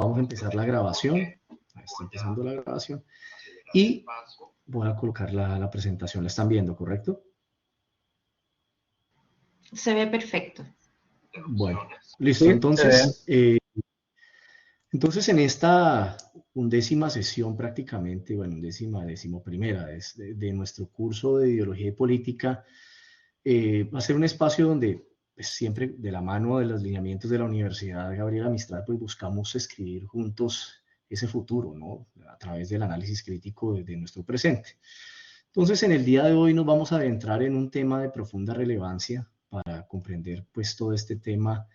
vamos a empezar la grabación. Está empezando la grabación. Y voy a colocar la presentación. ¿La están viendo, correcto? Se ve perfecto. Bueno, listo. Sí, Entonces, en esta 11ª sesión prácticamente, bueno, 11ª de nuestro curso de Ideología y Política, va a ser un espacio donde pues, siempre de la mano de los lineamientos de la Universidad Gabriela Mistral, pues buscamos escribir juntos ese futuro, ¿no? A través del análisis crítico de nuestro presente. Entonces, en el día de hoy nos vamos a adentrar en un tema de profunda relevancia para comprender pues todo este tema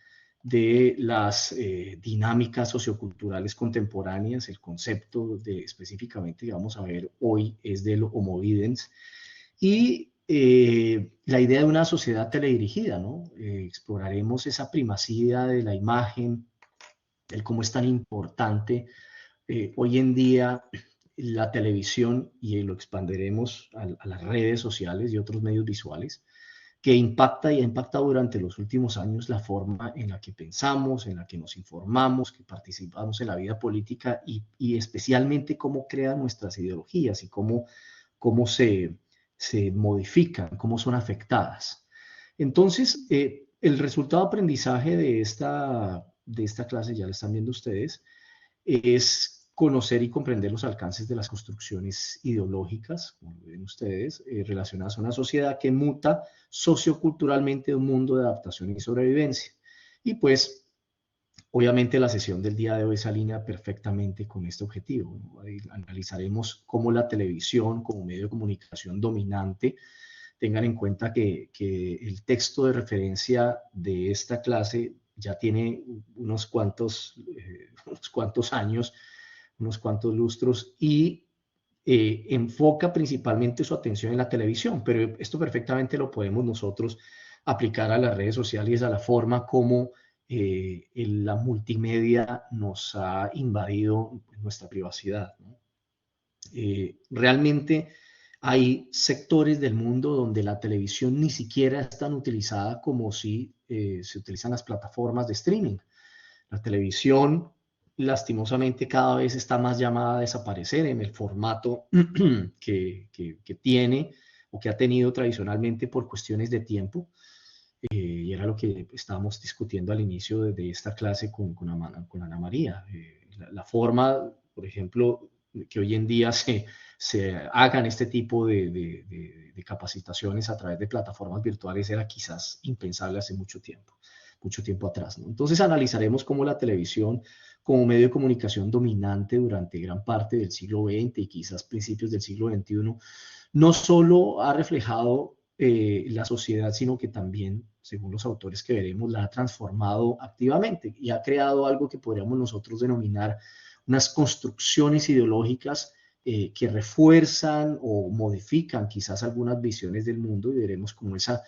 de las dinámicas socioculturales contemporáneas. El concepto específicamente que vamos a ver hoy es del Homo Videns y la idea de una sociedad teledirigida, ¿no? Exploraremos esa primacía de la imagen, el cómo es tan importante hoy en día la televisión, y lo expandiremos a las redes sociales y otros medios visuales, que impacta y ha impactado durante los últimos años la forma en la que pensamos, en la que nos informamos, que participamos en la vida política y especialmente cómo crean nuestras ideologías y cómo se modifican, cómo son afectadas. Entonces, el resultado de aprendizaje de esta clase, ya lo están viendo ustedes, es conocer y comprender los alcances de las construcciones ideológicas, como ven ustedes, relacionadas a una sociedad que muta socioculturalmente un mundo de adaptación y sobrevivencia. Y pues, obviamente la sesión del día de hoy se alinea perfectamente con este objetivo, ¿no? Analizaremos cómo la televisión como medio de comunicación dominante, tengan en cuenta que el texto de referencia de esta clase ya tiene unos cuantos años, unos cuantos lustros, y enfoca principalmente su atención en la televisión, pero esto perfectamente lo podemos nosotros aplicar a las redes sociales, a la forma como la multimedia nos ha invadido nuestra privacidad, ¿no? Realmente hay sectores del mundo donde la televisión ni siquiera es tan utilizada como si se utilizan las plataformas de streaming. La televisión, lastimosamente, cada vez está más llamada a desaparecer en el formato que tiene o que ha tenido tradicionalmente por cuestiones de tiempo. Y era lo que estábamos discutiendo al inicio de esta clase con Ana María. La forma, por ejemplo, que hoy en día se hagan este tipo de capacitaciones a través de plataformas virtuales era quizás impensable hace mucho tiempo atrás, ¿no? Entonces analizaremos cómo la televisión como medio de comunicación dominante durante gran parte del siglo XX y quizás principios del siglo XXI, no solo ha reflejado la sociedad, sino que también, según los autores que veremos, la ha transformado activamente y ha creado algo que podríamos nosotros denominar unas construcciones ideológicas que refuerzan o modifican quizás algunas visiones del mundo, y veremos cómo esa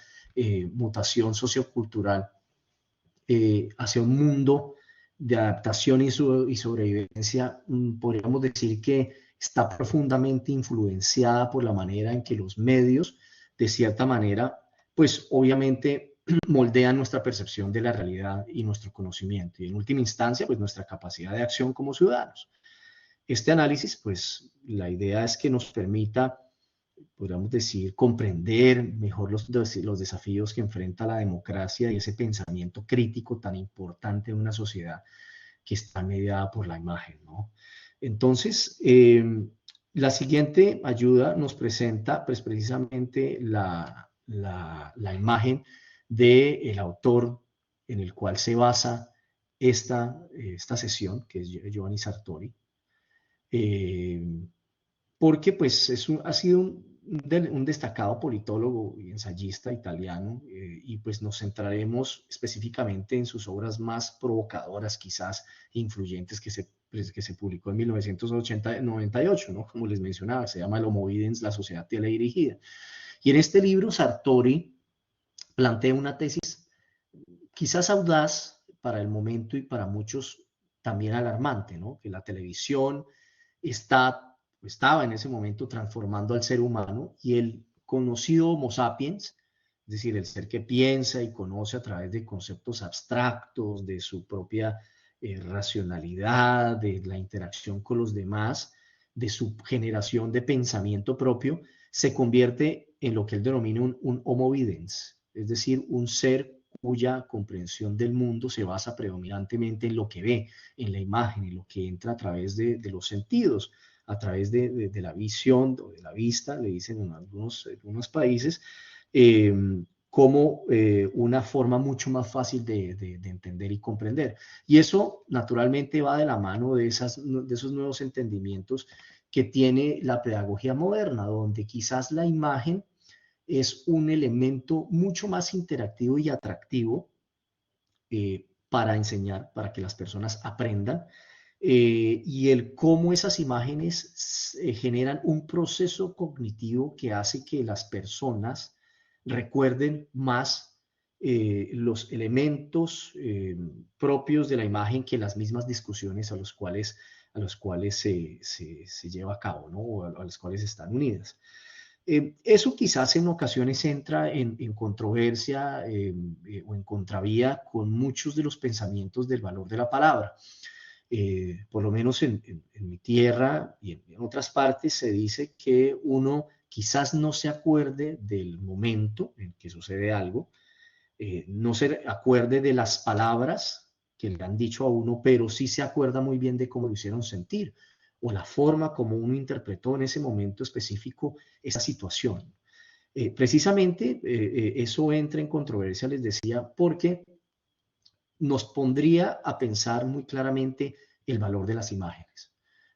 mutación sociocultural hacia un mundo de adaptación y sobrevivencia, podríamos decir que está profundamente influenciada por la manera en que los medios, de cierta manera, pues obviamente moldean nuestra percepción de la realidad y nuestro conocimiento, y en última instancia, pues nuestra capacidad de acción como ciudadanos. Este análisis, pues la idea es que nos permita, podríamos decir, comprender mejor los desafíos que enfrenta la democracia y ese pensamiento crítico tan importante en una sociedad que está mediada por la imagen, ¿no? Entonces, la siguiente ayuda nos presenta pues, precisamente la imagen del autor en el cual se basa esta sesión, que es Giovanni Sartori, porque pues ha sido un destacado politólogo y ensayista italiano, y pues nos centraremos específicamente en sus obras más provocadoras, quizás influyentes, que se publicó en 1998, ¿no? Como les mencionaba, se llama El Homo Videns, la sociedad teledirigida. Y en este libro Sartori plantea una tesis quizás audaz para el momento y para muchos también alarmante, ¿no? Que la televisión estaba en ese momento transformando al ser humano, y el conocido Homo sapiens, es decir, el ser que piensa y conoce a través de conceptos abstractos, de su propia racionalidad, de la interacción con los demás, de su generación de pensamiento propio, se convierte en lo que él denomina un homo videns, es decir, un ser cuya comprensión del mundo se basa predominantemente en lo que ve, en la imagen, en lo que entra a través de los sentidos, a través de la visión o de la vista, le dicen en algunos países, como una forma mucho más fácil de entender y comprender. Y eso naturalmente va de la mano de esos nuevos entendimientos que tiene la pedagogía moderna, donde quizás la imagen es un elemento mucho más interactivo y atractivo para enseñar, para que las personas aprendan, y el cómo esas imágenes generan un proceso cognitivo que hace que las personas recuerden más los elementos propios de la imagen que las mismas discusiones a los cuales se lleva a cabo, ¿no? O a las cuales están unidas. Eso quizás en ocasiones entra en controversia o en contravía con muchos de los pensamientos del valor de la palabra. Por lo menos en mi tierra y en otras partes se dice que uno quizás no se acuerde del momento en que sucede algo, no se acuerde de las palabras que le han dicho a uno, pero sí se acuerda muy bien de cómo lo hicieron sentir o la forma como uno interpretó en ese momento específico esa situación. Precisamente eso entra en controversia, les decía, porque nos pondría a pensar muy claramente el valor de las imágenes.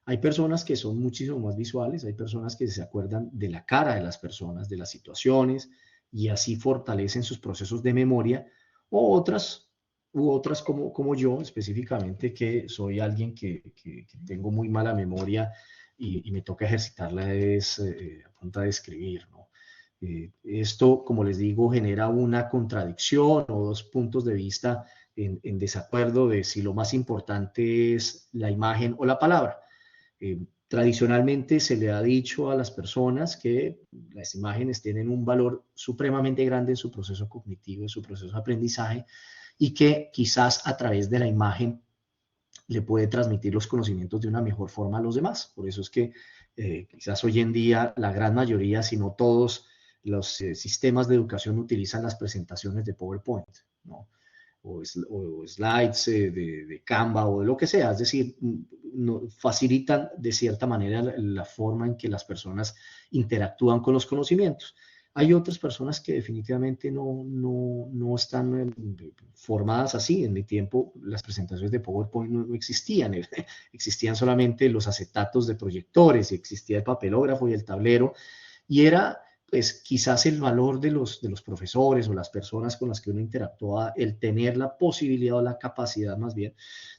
Hay personas que son muchísimo más visuales, hay personas que se acuerdan de la cara de las personas, de las situaciones, y así fortalecen sus procesos de memoria, o otras como yo específicamente, que soy alguien que tengo muy mala memoria y me toca ejercitarla a punta de escribir, ¿no? Esto, como les digo, genera una contradicción o dos puntos de vista en desacuerdo de si lo más importante es la imagen o la palabra. Tradicionalmente se le ha dicho a las personas que las imágenes tienen un valor supremamente grande en su proceso cognitivo, en su proceso de aprendizaje, y que quizás a través de la imagen le puede transmitir los conocimientos de una mejor forma a los demás. Por eso es que quizás hoy en día la gran mayoría, si no todos, los sistemas de educación utilizan las presentaciones de PowerPoint, ¿no? O slides de Canva o de lo que sea, es decir, facilitan de cierta manera la forma en que las personas interactúan con los conocimientos. Hay otras personas que definitivamente no están formadas así. En mi tiempo las presentaciones de PowerPoint no existían, existían solamente los acetatos de proyectores, existía el papelógrafo y el tablero, y era pues quizás el valor de los profesores o las personas con las que uno interactuaba, el tener la posibilidad o la capacidad más bien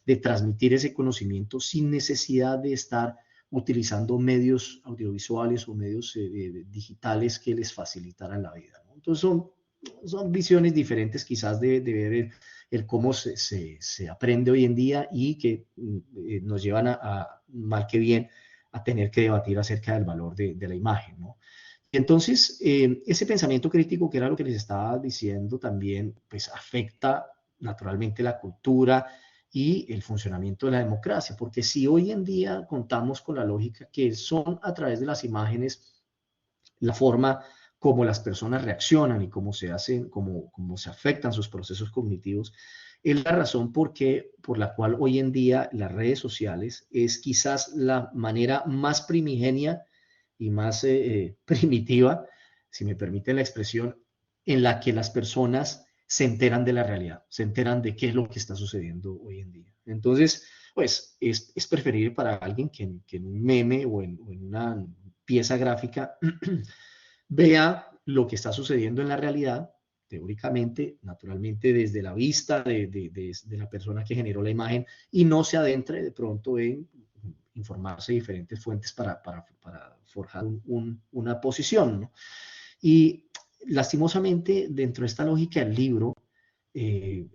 de transmitir ese conocimiento sin necesidad de estar utilizando medios audiovisuales o medios digitales que les facilitaran la vida, ¿no? Entonces son visiones diferentes quizás de ver el cómo se aprende hoy en día y que nos llevan mal que bien, a tener que debatir acerca del valor de la imagen, ¿no? Entonces, ese pensamiento crítico, que era lo que les estaba diciendo también, pues afecta naturalmente la cultura y el funcionamiento de la democracia, porque si hoy en día contamos con la lógica que son a través de las imágenes la forma como las personas reaccionan y cómo se hacen, cómo se afectan sus procesos cognitivos, es la razón por la cual hoy en día las redes sociales es quizás la manera más primigenia y más primitiva, si me permite la expresión, en la que las personas se enteran de la realidad, se enteran de qué es lo que está sucediendo hoy en día. Entonces, pues es preferible para alguien que en un meme o en una pieza gráfica vea lo que está sucediendo en la realidad, teóricamente, naturalmente desde la vista de la persona que generó la imagen, y no se adentre de pronto en informarse de diferentes fuentes para forjar una posición, ¿no? Y lastimosamente, dentro de esta lógica del libro, de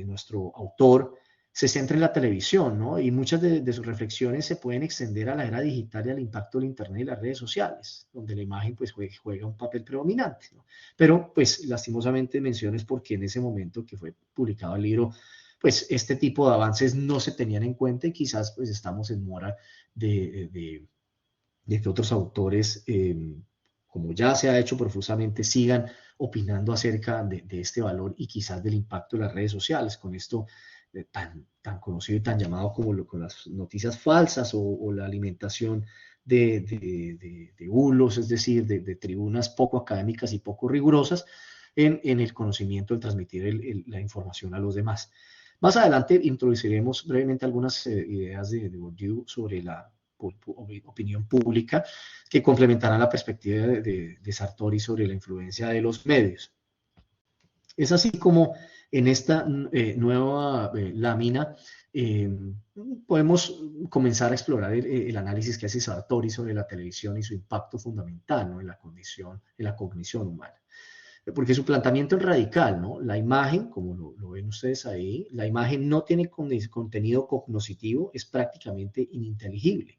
nuestro autor, se centra en la televisión, ¿no? Y muchas de sus reflexiones se pueden extender a la era digital y al impacto del Internet y las redes sociales, donde la imagen pues juega un papel predominante, ¿no? Pero pues lastimosamente menciones porque en ese momento que fue publicado el libro, pues este tipo de avances no se tenían en cuenta y quizás pues estamos en mora de que otros autores, como ya se ha hecho profusamente, sigan opinando acerca de este valor y quizás del impacto de las redes sociales, con esto tan conocido y tan llamado como con las noticias falsas o la alimentación de bulos, es decir, de tribunas poco académicas y poco rigurosas en el conocimiento, en transmitir la información a los demás. Más adelante introduciremos brevemente algunas ideas de Bourdieu sobre la opinión pública que complementarán la perspectiva de Sartori sobre la influencia de los medios. Es así como en esta nueva lámina podemos comenzar a explorar el análisis que hace Sartori sobre la televisión y su impacto fundamental, ¿no?, en la cognición humana. Porque su planteamiento es radical, ¿no? La imagen, como lo ven ustedes ahí, la imagen no tiene contenido cognoscitivo, es prácticamente ininteligible.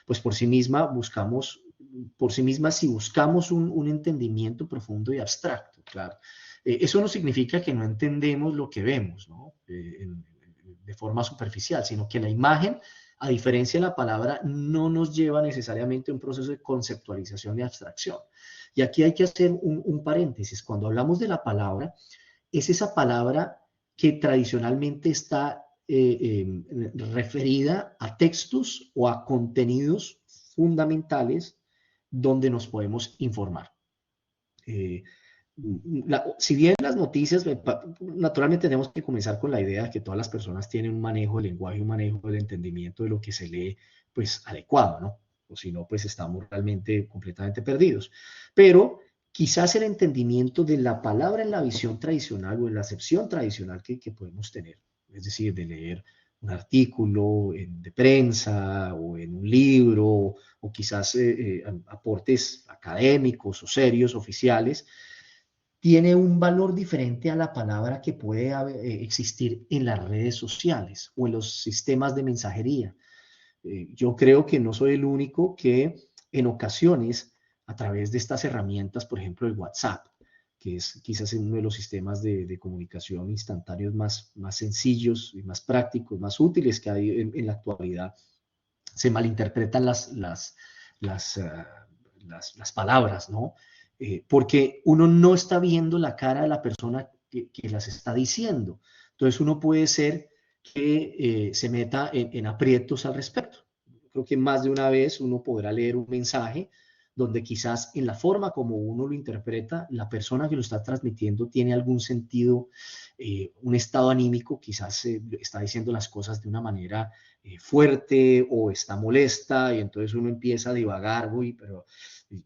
Pues por sí misma si buscamos un entendimiento profundo y abstracto, claro. Eso no significa que no entendemos lo que vemos, ¿no? De forma superficial, sino que la imagen, a diferencia de la palabra, no nos lleva necesariamente a un proceso de conceptualización y abstracción. Y aquí hay que hacer un paréntesis. Cuando hablamos de la palabra, es esa palabra que tradicionalmente está referida a textos o a contenidos fundamentales donde nos podemos informar. Si bien las noticias, naturalmente tenemos que comenzar con la idea de que todas las personas tienen un manejo del lenguaje, un manejo del entendimiento de lo que se lee, pues adecuado, ¿no? O si no, pues estamos realmente completamente perdidos. Pero quizás el entendimiento de la palabra en la visión tradicional o en la acepción tradicional que podemos tener, es decir, de leer un artículo de prensa o en un libro o quizás aportes académicos o serios, oficiales, tiene un valor diferente a la palabra que puede existir en las redes sociales o en los sistemas de mensajería. Yo creo que no soy el único que en ocasiones, a través de estas herramientas, por ejemplo el WhatsApp, que es quizás uno de los sistemas de comunicación instantáneos más sencillos y más prácticos, más útiles que hay en la actualidad, se malinterpretan las palabras, ¿no? Porque uno no está viendo la cara de la persona que las está diciendo. Entonces uno puede ser que se meta en aprietos al respecto. Creo que más de una vez uno podrá leer un mensaje donde quizás en la forma como uno lo interpreta, la persona que lo está transmitiendo tiene algún sentido, un estado anímico, quizás está diciendo las cosas de una manera fuerte o está molesta y entonces uno empieza a divagar, uy, pero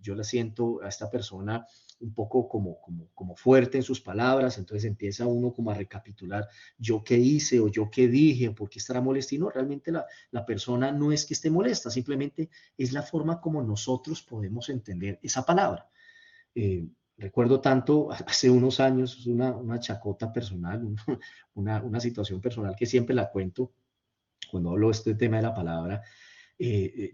yo la siento a esta persona un poco como fuerte en sus palabras, entonces empieza uno como a recapitular yo qué hice o yo qué dije, por qué estará molesta, y no, realmente la persona no es que esté molesta, simplemente es la forma como nosotros podemos entender esa palabra. Recuerdo tanto hace unos años una chacota personal, una situación personal que siempre la cuento cuando hablo de este tema de la palabra.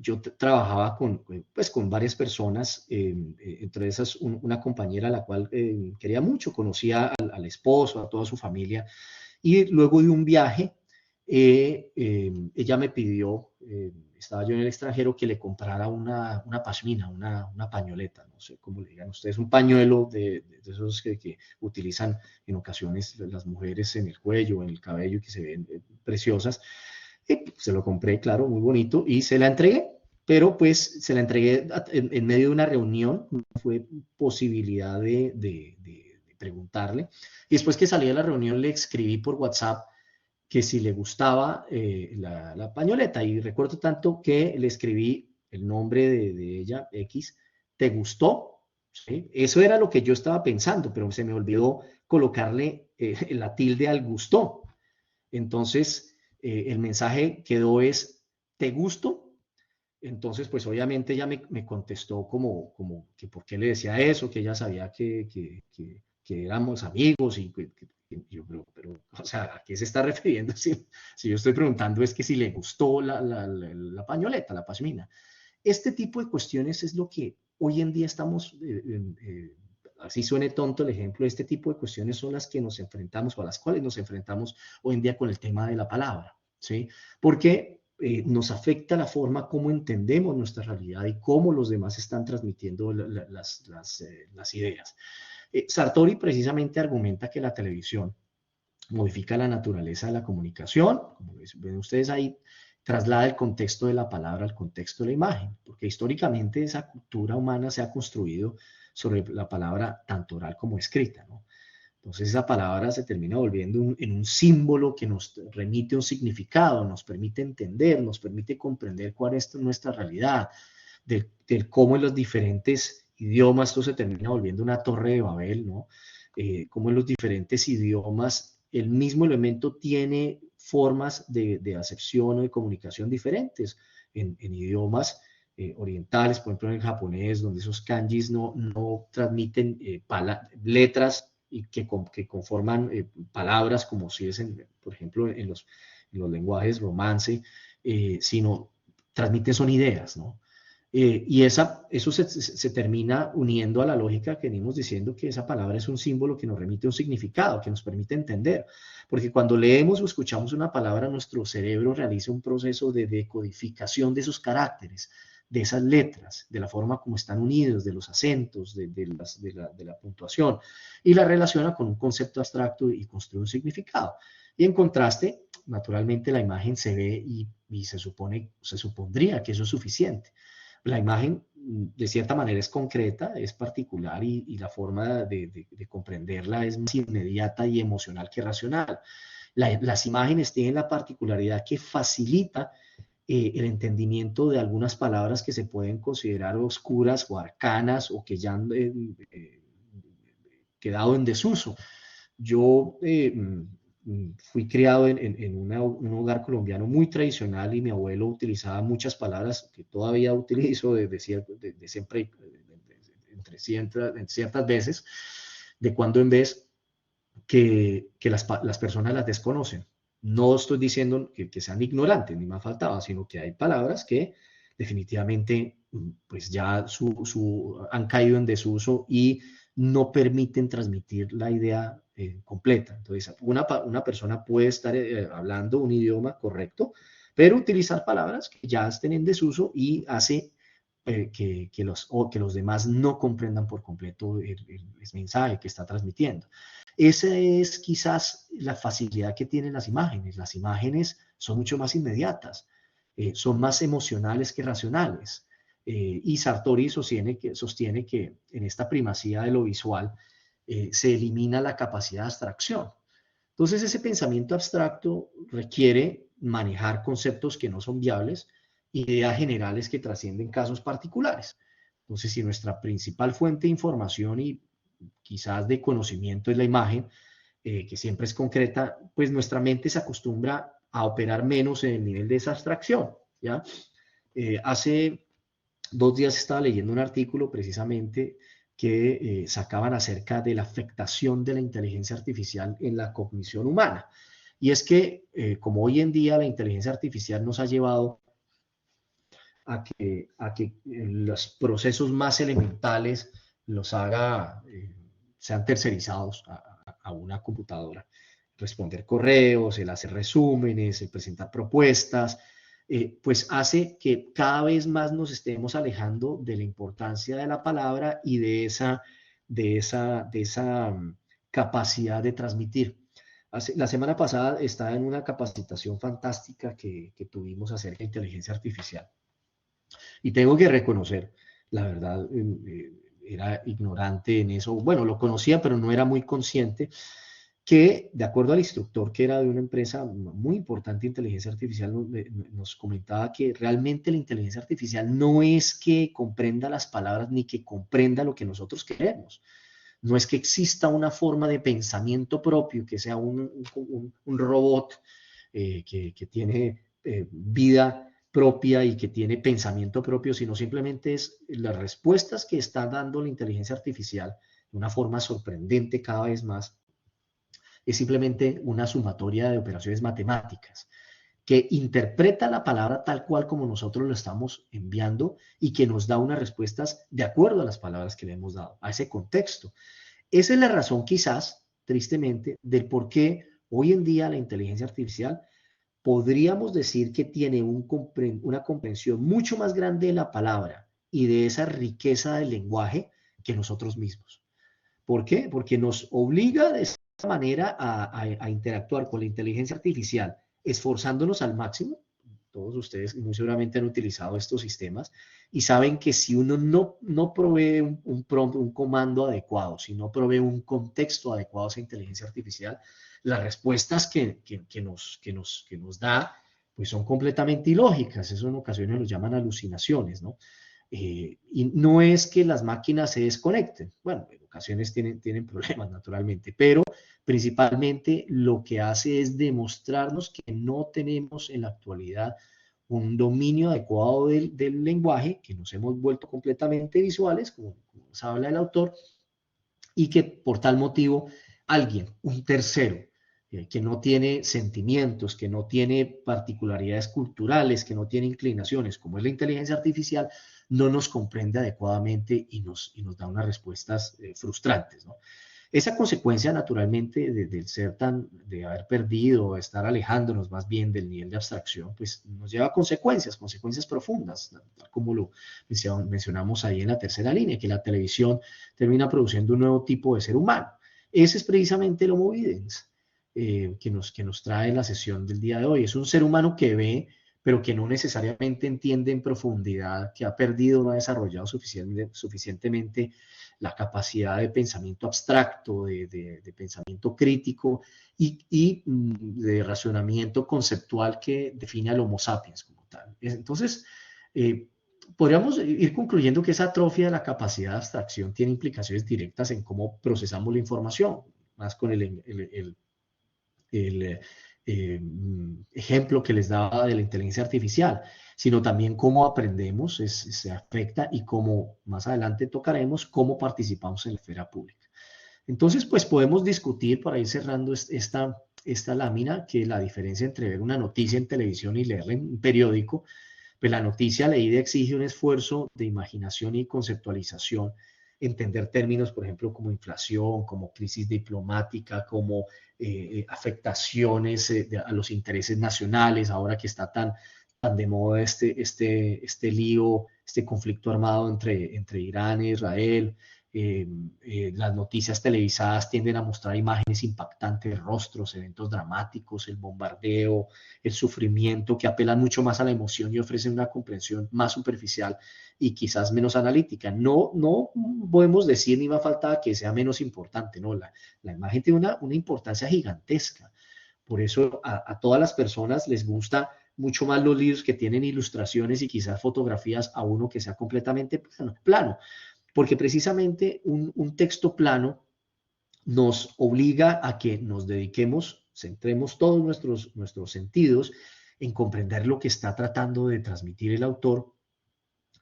Yo trabajaba con varias personas, entre esas una compañera a la cual quería mucho, conocía al esposo, a toda su familia, y luego de un viaje, ella me pidió, estaba yo en el extranjero, que le comprara una pashmina, una pañoleta, no sé cómo le digan ustedes, un pañuelo de esos que utilizan en ocasiones las mujeres en el cuello, en el cabello, que se ven preciosas. Y se lo compré, claro, muy bonito, y se la entregué, pero pues se la entregué en medio de una reunión, no fue posibilidad de preguntarle. Y después que salí de la reunión le escribí por WhatsApp que si le gustaba la pañoleta, y recuerdo tanto que le escribí el nombre de ella, X, ¿te gustó? ¿Sí? Eso era lo que yo estaba pensando, pero se me olvidó colocarle la tilde al gustó. Entonces, el mensaje quedó ¿te gusto? Entonces, pues obviamente ella me contestó como que por qué le decía eso, que ella sabía que éramos amigos y yo, pero, o sea, ¿a qué se está refiriendo? Si yo estoy preguntando es que si le gustó la pañoleta, la pashmina. Este tipo de cuestiones es lo que hoy en día estamos así suene tonto el ejemplo, este tipo de cuestiones son las que nos enfrentamos o a las cuales nos enfrentamos hoy en día con el tema de la palabra, ¿sí? Porque nos afecta la forma como entendemos nuestra realidad y cómo los demás están transmitiendo las ideas. Sartori precisamente argumenta que la televisión modifica la naturaleza de la comunicación, como ven ustedes ahí, traslada el contexto de la palabra al contexto de la imagen, porque históricamente esa cultura humana se ha construido sobre la palabra tanto oral como escrita, ¿no? Entonces esa palabra se termina volviendo en un símbolo que nos remite un significado, nos permite entender, nos permite comprender cuál es nuestra realidad, del cómo en los diferentes idiomas esto se termina volviendo una torre de Babel, ¿no? Cómo en los diferentes idiomas el mismo elemento tiene formas de acepción o de comunicación diferentes. En idiomas orientales, por ejemplo en el japonés, donde esos kanjis no transmiten letras y que conforman palabras como si es, por ejemplo, en los lenguajes romance, sino transmiten son ideas, ¿no? Y eso se termina uniendo a la lógica que venimos diciendo que esa palabra es un símbolo que nos remite un significado, que nos permite entender. Porque cuando leemos o escuchamos una palabra, nuestro cerebro realiza un proceso de decodificación de sus caracteres, de esas letras, de la forma como están unidos, de los acentos, de la puntuación, y la relaciona con un concepto abstracto y construye un significado. Y en contraste, naturalmente la imagen se ve y se supondría que eso es suficiente. La imagen, de cierta manera, es concreta, es particular y la forma de comprenderla es más inmediata y emocional que racional. Las imágenes tienen la particularidad que facilita el entendimiento de algunas palabras que se pueden considerar oscuras o arcanas o que ya han quedado en desuso. Yo fui criado en un hogar colombiano muy tradicional y mi abuelo utilizaba muchas palabras que todavía utilizo desde siempre, entre ciertas veces, de cuando en vez que las personas las desconocen. No estoy diciendo que sean ignorantes, ni más faltaba, sino que hay palabras que definitivamente pues ya han caído en desuso y no permiten transmitir la idea completa. Entonces, una persona puede estar hablando un idioma correcto, pero utilizar palabras que ya estén en desuso y hace que los demás no comprendan por completo el mensaje que está transmitiendo. Esa es quizás la facilidad que tienen las imágenes. Las imágenes son mucho más inmediatas, son más emocionales que racionales. Y Sartori sostiene que en esta primacía de lo visual se elimina la capacidad de abstracción. Entonces ese pensamiento abstracto requiere manejar conceptos que no son viables, ideas generales que trascienden casos particulares. Entonces, si nuestra principal fuente de información y quizás de conocimiento es la imagen, que siempre es concreta, pues nuestra mente se acostumbra a operar menos en el nivel de esa abstracción, ¿ya? Hace 2 días estaba leyendo un artículo precisamente que sacaban acerca de la afectación de la inteligencia artificial en la cognición humana. Y es que, como hoy en día la inteligencia artificial nos ha llevado a que los procesos más elementales los haga, sean tercerizados a una computadora. Responder correos, el hacer resúmenes, el presentar propuestas, pues hace que cada vez más nos estemos alejando de la importancia de la palabra y de esa capacidad de transmitir. La semana pasada estaba en una capacitación fantástica que tuvimos acerca de inteligencia artificial. Y tengo que reconocer, la verdad, era ignorante en eso. Bueno, lo conocía, pero no era muy consciente que, de acuerdo al instructor, que era de una empresa muy importante de inteligencia artificial, nos comentaba que realmente la inteligencia artificial no es que comprenda las palabras ni que comprenda lo que nosotros queremos. No es que exista una forma de pensamiento propio, que sea un robot que tiene vida propia y que tiene pensamiento propio, sino simplemente es las respuestas que está dando la inteligencia artificial de una forma sorprendente cada vez más, es simplemente una sumatoria de operaciones matemáticas que interpreta la palabra tal cual como nosotros lo estamos enviando y que nos da unas respuestas de acuerdo a las palabras que le hemos dado, a ese contexto. Esa es la razón quizás, tristemente, del por qué hoy en día la inteligencia artificial podríamos decir que tiene una comprensión mucho más grande de la palabra y de esa riqueza del lenguaje que nosotros mismos. ¿Por qué? Porque nos obliga de esa manera a interactuar con la inteligencia artificial, esforzándonos al máximo. Todos ustedes muy seguramente han utilizado estos sistemas y saben que si uno no provee un prompt, un comando adecuado, si no provee un contexto adecuado a esa inteligencia artificial, las respuestas que nos da pues son completamente ilógicas. Eso en ocasiones lo llaman alucinaciones, ¿no? Y no es que las máquinas se desconecten. Bueno, en ocasiones tienen problemas, naturalmente, pero principalmente lo que hace es demostrarnos que no tenemos en la actualidad un dominio adecuado del lenguaje, que nos hemos vuelto completamente visuales, como nos habla el autor, y que por tal motivo alguien, un tercero, que no tiene sentimientos, que no tiene particularidades culturales, que no tiene inclinaciones, como es la inteligencia artificial, no nos comprende adecuadamente y nos da unas respuestas frustrantes, ¿no? Esa consecuencia, naturalmente, del ser de haber perdido, estar alejándonos más bien del nivel de abstracción, pues nos lleva a consecuencias profundas, como lo mencionamos ahí en la tercera línea, que la televisión termina produciendo un nuevo tipo de ser humano. Ese es precisamente el Homo Videns, que nos trae la sesión del día de hoy. Es un ser humano que ve, pero que no necesariamente entiende en profundidad, que ha perdido, no ha desarrollado suficientemente la capacidad de pensamiento abstracto, de pensamiento crítico y de razonamiento conceptual que define al Homo sapiens como tal. Entonces, podríamos ir concluyendo que esa atrofia de la capacidad de abstracción tiene implicaciones directas en cómo procesamos la información, más con el ejemplo que les daba de la inteligencia artificial, sino también cómo aprendemos, se afecta y cómo más adelante tocaremos, cómo participamos en la esfera pública. Entonces, pues podemos discutir, para ir cerrando esta lámina, que la diferencia entre ver una noticia en televisión y leerla en un periódico, pues la noticia leída exige un esfuerzo de imaginación y conceptualización, entender términos, por ejemplo, como inflación, como crisis diplomática, como afectaciones a los intereses nacionales, ahora que está tan de moda este lío, este conflicto armado entre Irán e Israel. Las noticias televisadas tienden a mostrar imágenes impactantes, rostros, eventos dramáticos, el bombardeo, el sufrimiento, que apelan mucho más a la emoción y ofrecen una comprensión más superficial y quizás menos analítica. No podemos decir ni más falta que sea menos importante, no, la imagen tiene una importancia gigantesca. Por eso a todas las personas les gusta mucho más los libros que tienen ilustraciones y quizás fotografías a uno que sea completamente plano, porque precisamente un texto plano nos obliga a que nos dediquemos, centremos todos nuestros sentidos en comprender lo que está tratando de transmitir el autor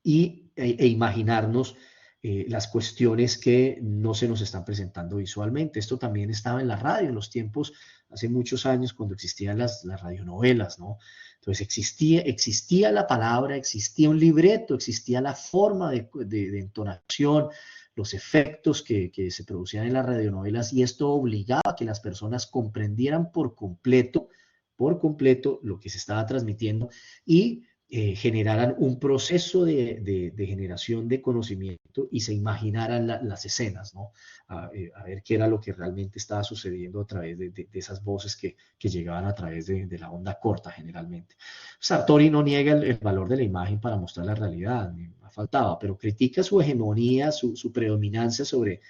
e imaginarnos las cuestiones que no se nos están presentando visualmente. Esto también estaba en la radio en los tiempos, hace muchos años, cuando existían las radionovelas, ¿no? Entonces existía la palabra, existía un libreto, existía la forma de entonación, los efectos que se producían en las radionovelas, y esto obligaba a que las personas comprendieran por completo lo que se estaba transmitiendo y generaran un proceso de generación de conocimiento y se imaginaran las escenas, ¿no? A ver qué era lo que realmente estaba sucediendo a través de esas voces que llegaban a través de la onda corta generalmente. Sartori no niega el valor de la imagen para mostrar la realidad, me faltaba, pero critica su hegemonía, su predominancia sobre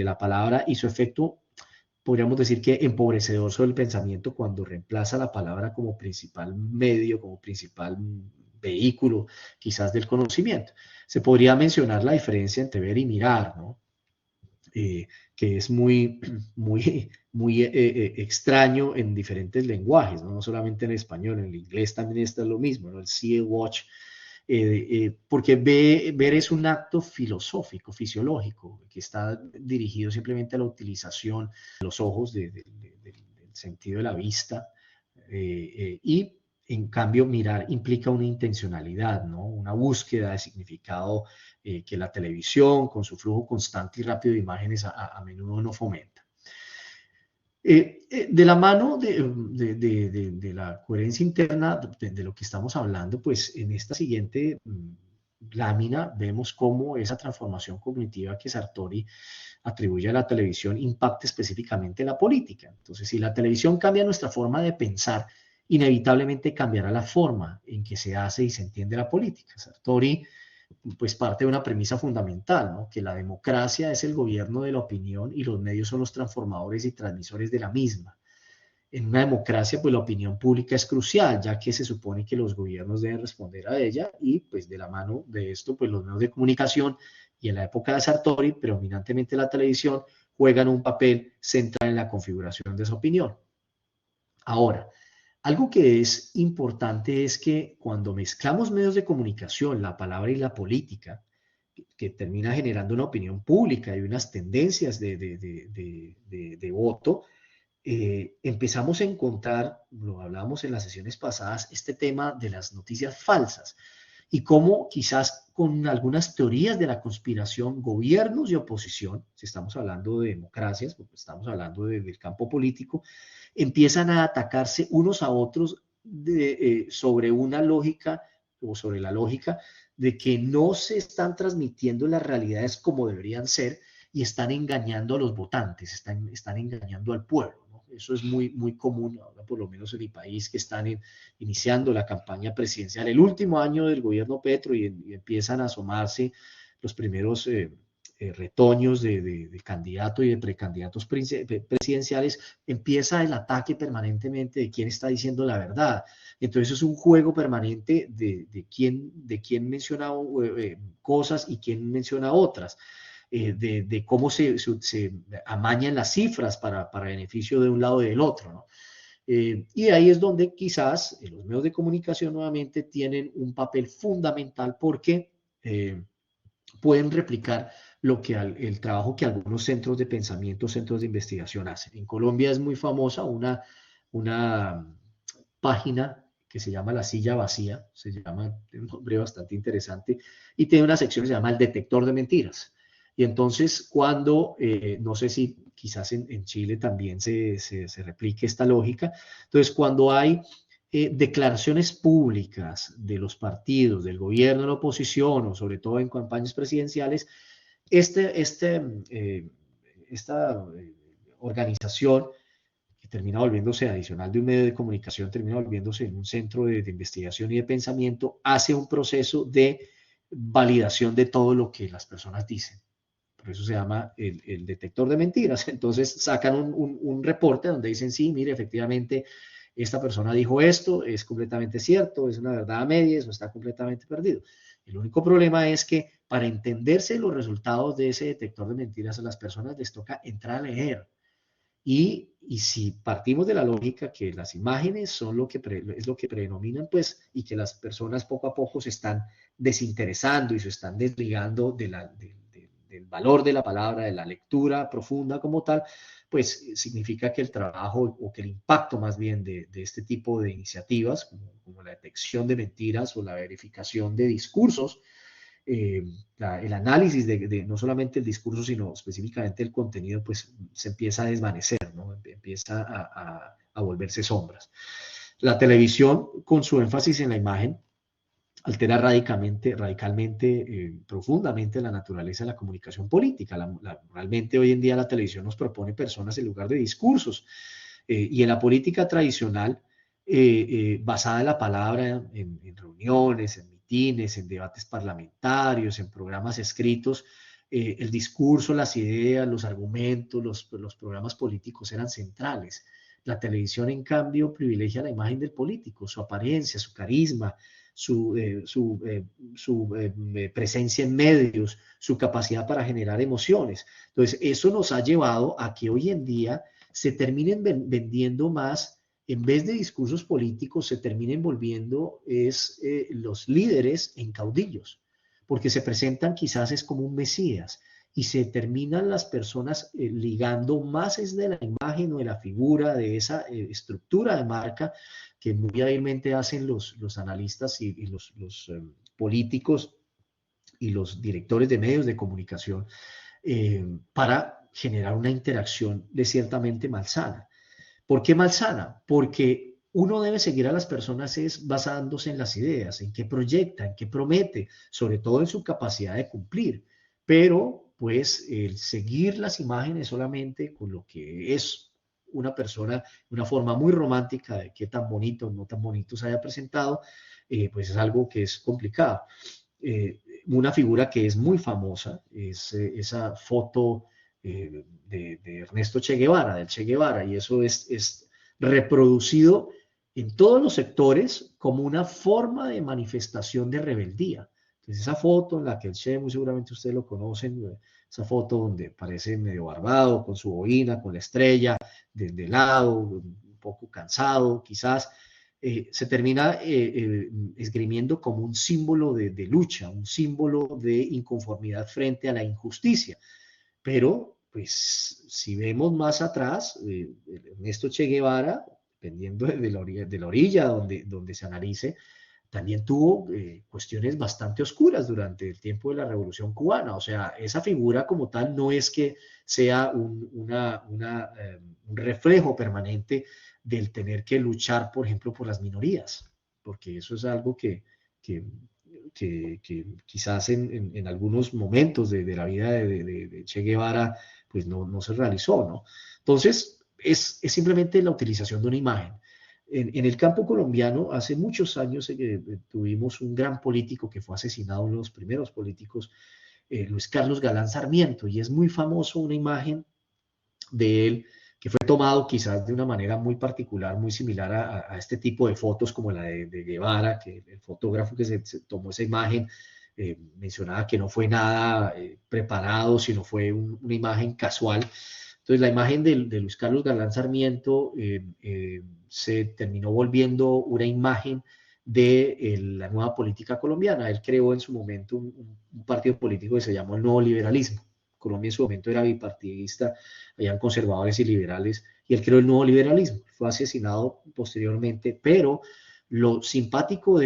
la palabra y su efecto, podríamos decir que empobrecedor sobre el pensamiento, cuando reemplaza la palabra como principal medio, como principal vehículo quizás del conocimiento. Se podría mencionar la diferencia entre ver y mirar, ¿no? Que es muy extraño en diferentes lenguajes, ¿no? No solamente en español, en el inglés también está lo mismo, ¿no? El see, watch, porque ver es un acto filosófico, fisiológico, que está dirigido simplemente a la utilización de los ojos, del sentido de la vista, y En cambio, mirar implica una intencionalidad, ¿no? Una búsqueda de significado que la televisión, con su flujo constante y rápido de imágenes, a menudo no fomenta. De la mano de la coherencia interna de lo que estamos hablando, pues en esta siguiente lámina vemos cómo esa transformación cognitiva que Sartori atribuye a la televisión impacta específicamente la política. Entonces, si la televisión cambia nuestra forma de pensar, inevitablemente cambiará la forma en que se hace y se entiende la política. Sartori pues parte de una premisa fundamental, ¿no? Que la democracia es el gobierno de la opinión y los medios son los transformadores y transmisores de la misma. En una democracia, pues la opinión pública es crucial, ya que se supone que los gobiernos deben responder a ella y pues de la mano de esto, pues los medios de comunicación y en la época de Sartori, predominantemente la televisión, juegan un papel central en la configuración de esa opinión. Ahora, algo que es importante es que cuando mezclamos medios de comunicación, la palabra y la política, que termina generando una opinión pública y unas tendencias de voto, empezamos a encontrar, lo hablábamos en las sesiones pasadas, este tema de las noticias falsas y cómo quizás con algunas teorías de la conspiración, gobiernos y oposición, si estamos hablando de democracias, porque estamos hablando del campo político, empiezan a atacarse unos a otros sobre una lógica o sobre la lógica de que no se están transmitiendo las realidades como deberían ser y están engañando a los votantes, están engañando al pueblo, ¿no? Eso es muy, muy común, ahora por lo menos en mi país, que están iniciando la campaña presidencial, el último año del gobierno Petro y empiezan a asomarse los primeros retoños de candidatos y de precandidatos presidenciales, empieza el ataque permanentemente de quién está diciendo la verdad. Entonces es un juego permanente de quién menciona cosas y quién menciona otras. De cómo se amañan las cifras para beneficio de un lado y del otro, ¿no? Y ahí es donde quizás los medios de comunicación nuevamente tienen un papel fundamental porque pueden replicar el trabajo que algunos centros de pensamiento, centros de investigación hacen. En Colombia es muy famosa una página que se llama La Silla Vacía, tiene un nombre bastante interesante, y tiene una sección que se llama El Detector de Mentiras. Y entonces cuando, no sé si quizás en Chile también se replique esta lógica, entonces cuando hay declaraciones públicas de los partidos, del gobierno, de la oposición, o sobre todo en campañas presidenciales, esta organización que termina volviéndose adicional de un medio de comunicación, termina volviéndose en un centro de investigación y de pensamiento, hace un proceso de validación de todo lo que las personas dicen. Por eso se llama el detector de mentiras. Entonces sacan un reporte donde dicen, sí, mire, efectivamente, esta persona dijo esto, es completamente cierto, es una verdad a medias o está completamente perdido. El único problema es que para entenderse los resultados de ese detector de mentiras a las personas les toca entrar a leer. Y si partimos de la lógica que las imágenes son es lo que predominan, pues, y que las personas poco a poco se están desinteresando y se están desligando del valor de la palabra, de la lectura profunda como tal, pues significa que el trabajo o que el impacto más bien de este tipo de iniciativas, como la detección de mentiras o la verificación de discursos, el análisis no solamente el discurso, sino específicamente el contenido, pues se empieza a desvanecer, ¿no? Empieza a volverse sombras. La televisión, con su énfasis en la imagen, altera radicalmente, profundamente la naturaleza de la comunicación política. Realmente hoy en día la televisión nos propone personas en lugar de discursos. Y en la política tradicional, basada en la palabra, en reuniones, en mitines, en debates parlamentarios, en programas escritos, el discurso, las ideas, los argumentos, los programas políticos eran centrales. La televisión, en cambio, privilegia la imagen del político, su apariencia, su carisma, su presencia en medios, su capacidad para generar emociones. Entonces, eso nos ha llevado a que hoy en día se terminen vendiendo más, en vez de discursos políticos, se terminen volviendo los líderes en caudillos, porque se presentan quizás es como un mesías y se terminan las personas ligando más es de la imagen o de la figura, de esa estructura de marca, que muy hábilmente hacen los analistas y los políticos y los directores de medios de comunicación para generar una interacción de ciertamente malsana. ¿Por qué malsana? Porque uno debe seguir a las personas es basándose en las ideas, en qué proyecta, en qué promete, sobre todo en su capacidad de cumplir. Pero, pues, el seguir las imágenes solamente con lo que es una persona, una forma muy romántica de qué tan bonito o no tan bonito se haya presentado, pues es algo que es complicado. Una figura que es muy famosa es esa foto de Ernesto Che Guevara, del Che Guevara, y eso es reproducido en todos los sectores como una forma de manifestación de rebeldía. Entonces esa foto en la que el Che, muy seguramente ustedes lo conocen, esa foto donde parece medio barbado, con su boina, con la estrella de lado, un poco cansado quizás, se termina esgrimiendo como un símbolo de lucha, un símbolo de inconformidad frente a la injusticia. Pero, pues, si vemos más atrás, Ernesto Che Guevara, dependiendo de la orilla donde se analice, también tuvo cuestiones bastante oscuras durante el tiempo de la Revolución Cubana. O sea, esa figura como tal no es que sea un reflejo permanente del tener que luchar, por ejemplo, por las minorías, porque eso es algo que, que quizás en algunos momentos de la vida de Che Guevara pues no se realizó, ¿no? Entonces, es simplemente la utilización de una imagen. En el campo colombiano, hace muchos años tuvimos un gran político que fue asesinado, uno de los primeros políticos, Luis Carlos Galán Sarmiento, y es muy famoso una imagen de él que fue tomado quizás de una manera muy particular, muy similar a este tipo de fotos como la de Guevara, que el fotógrafo que se tomó esa imagen mencionaba que no fue nada preparado, sino fue una imagen casual. Entonces la imagen de Luis Carlos Galán Sarmiento se terminó volviendo una imagen de la nueva política colombiana. Él creó en su momento un partido político que se llamó el Nuevo Liberalismo. Colombia en su momento era bipartidista, habían conservadores y liberales, y él creó el nuevo liberalismo. Fue asesinado posteriormente, pero lo simpático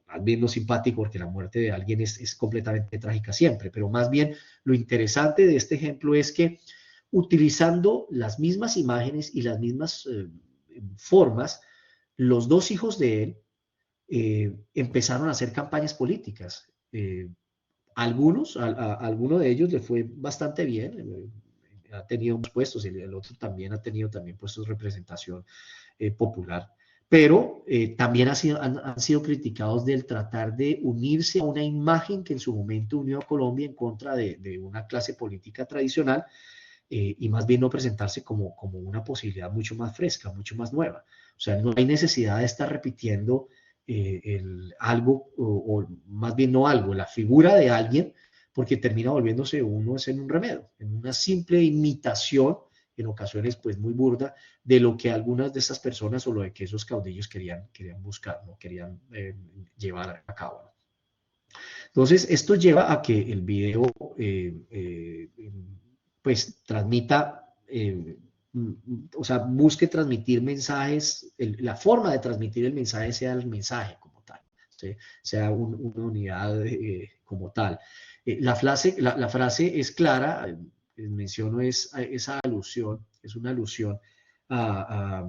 más bien no simpático, porque la muerte de alguien es completamente trágica siempre, pero más bien lo interesante de este ejemplo es que utilizando las mismas imágenes y las mismas formas, los dos hijos de él empezaron a hacer campañas políticas. Alguno de ellos le fue bastante bien, ha tenido puestos, el otro también ha tenido también puestos de representación popular, pero también han sido criticados del tratar de unirse a una imagen que en su momento unió a Colombia en contra de una clase política tradicional y más bien no presentarse como una posibilidad mucho más fresca, mucho más nueva. O sea, no hay necesidad de estar repitiendo algo, o más bien no algo, la figura de alguien, porque termina volviéndose uno en un remedio, en una simple imitación, en ocasiones pues muy burda, de lo que algunas de esas personas o lo de que esos caudillos querían buscar, ¿no? Querían llevar a cabo, ¿no? Entonces, esto lleva a que el video pues transmita, o sea, busque transmitir mensajes, la forma de transmitir el mensaje sea el mensaje como tal, ¿sí? Sea una unidad como tal. La frase es clara, menciono esa alusión, es una alusión a,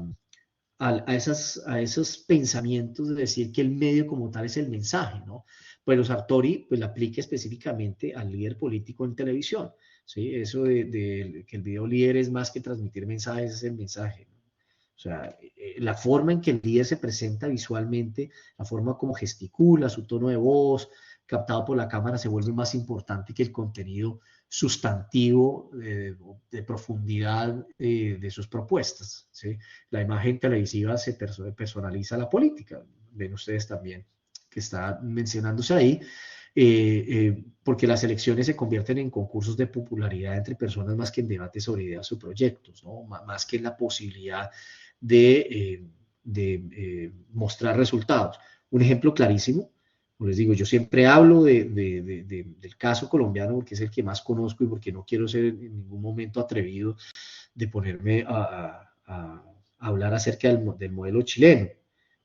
a esos pensamientos de decir que el medio como tal es el mensaje, ¿no? Pues Sartori pues la aplica específicamente al líder político en televisión, ¿sí? Eso de que el video líder es más que transmitir mensajes, es el mensaje, ¿no? O sea, la forma en que el líder se presenta visualmente, la forma como gesticula, su tono de voz, captado por la cámara, se vuelve más importante que el contenido sustantivo de profundidad de sus propuestas, ¿sí? La imagen televisiva se personaliza la política, ven ustedes también que está mencionándose ahí, porque las elecciones se convierten en concursos de popularidad entre personas más que en debates sobre ideas o proyectos, ¿no? Más que en la posibilidad de mostrar resultados. Un ejemplo clarísimo, como les digo, yo siempre hablo del caso colombiano porque es el que más conozco y porque no quiero ser en ningún momento atrevido de ponerme a hablar acerca del modelo chileno,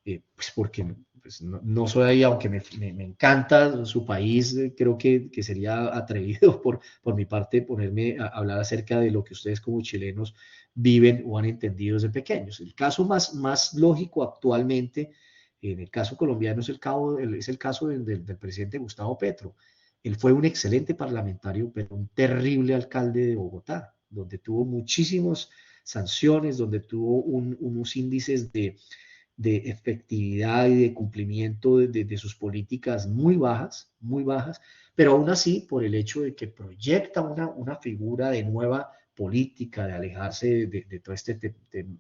pues porque pues no soy, aunque me encanta su país, creo que sería atrevido por mi parte ponerme a hablar acerca de lo que ustedes como chilenos viven o han entendido desde pequeños. El caso más lógico actualmente, en el caso colombiano, es el caso del presidente Gustavo Petro. Él fue un excelente parlamentario, pero un terrible alcalde de Bogotá, donde tuvo muchísimas sanciones, donde tuvo unos índices de efectividad y de cumplimiento de sus políticas muy bajas, pero aún así, por el hecho de que proyecta una figura de nueva política, de alejarse de todo este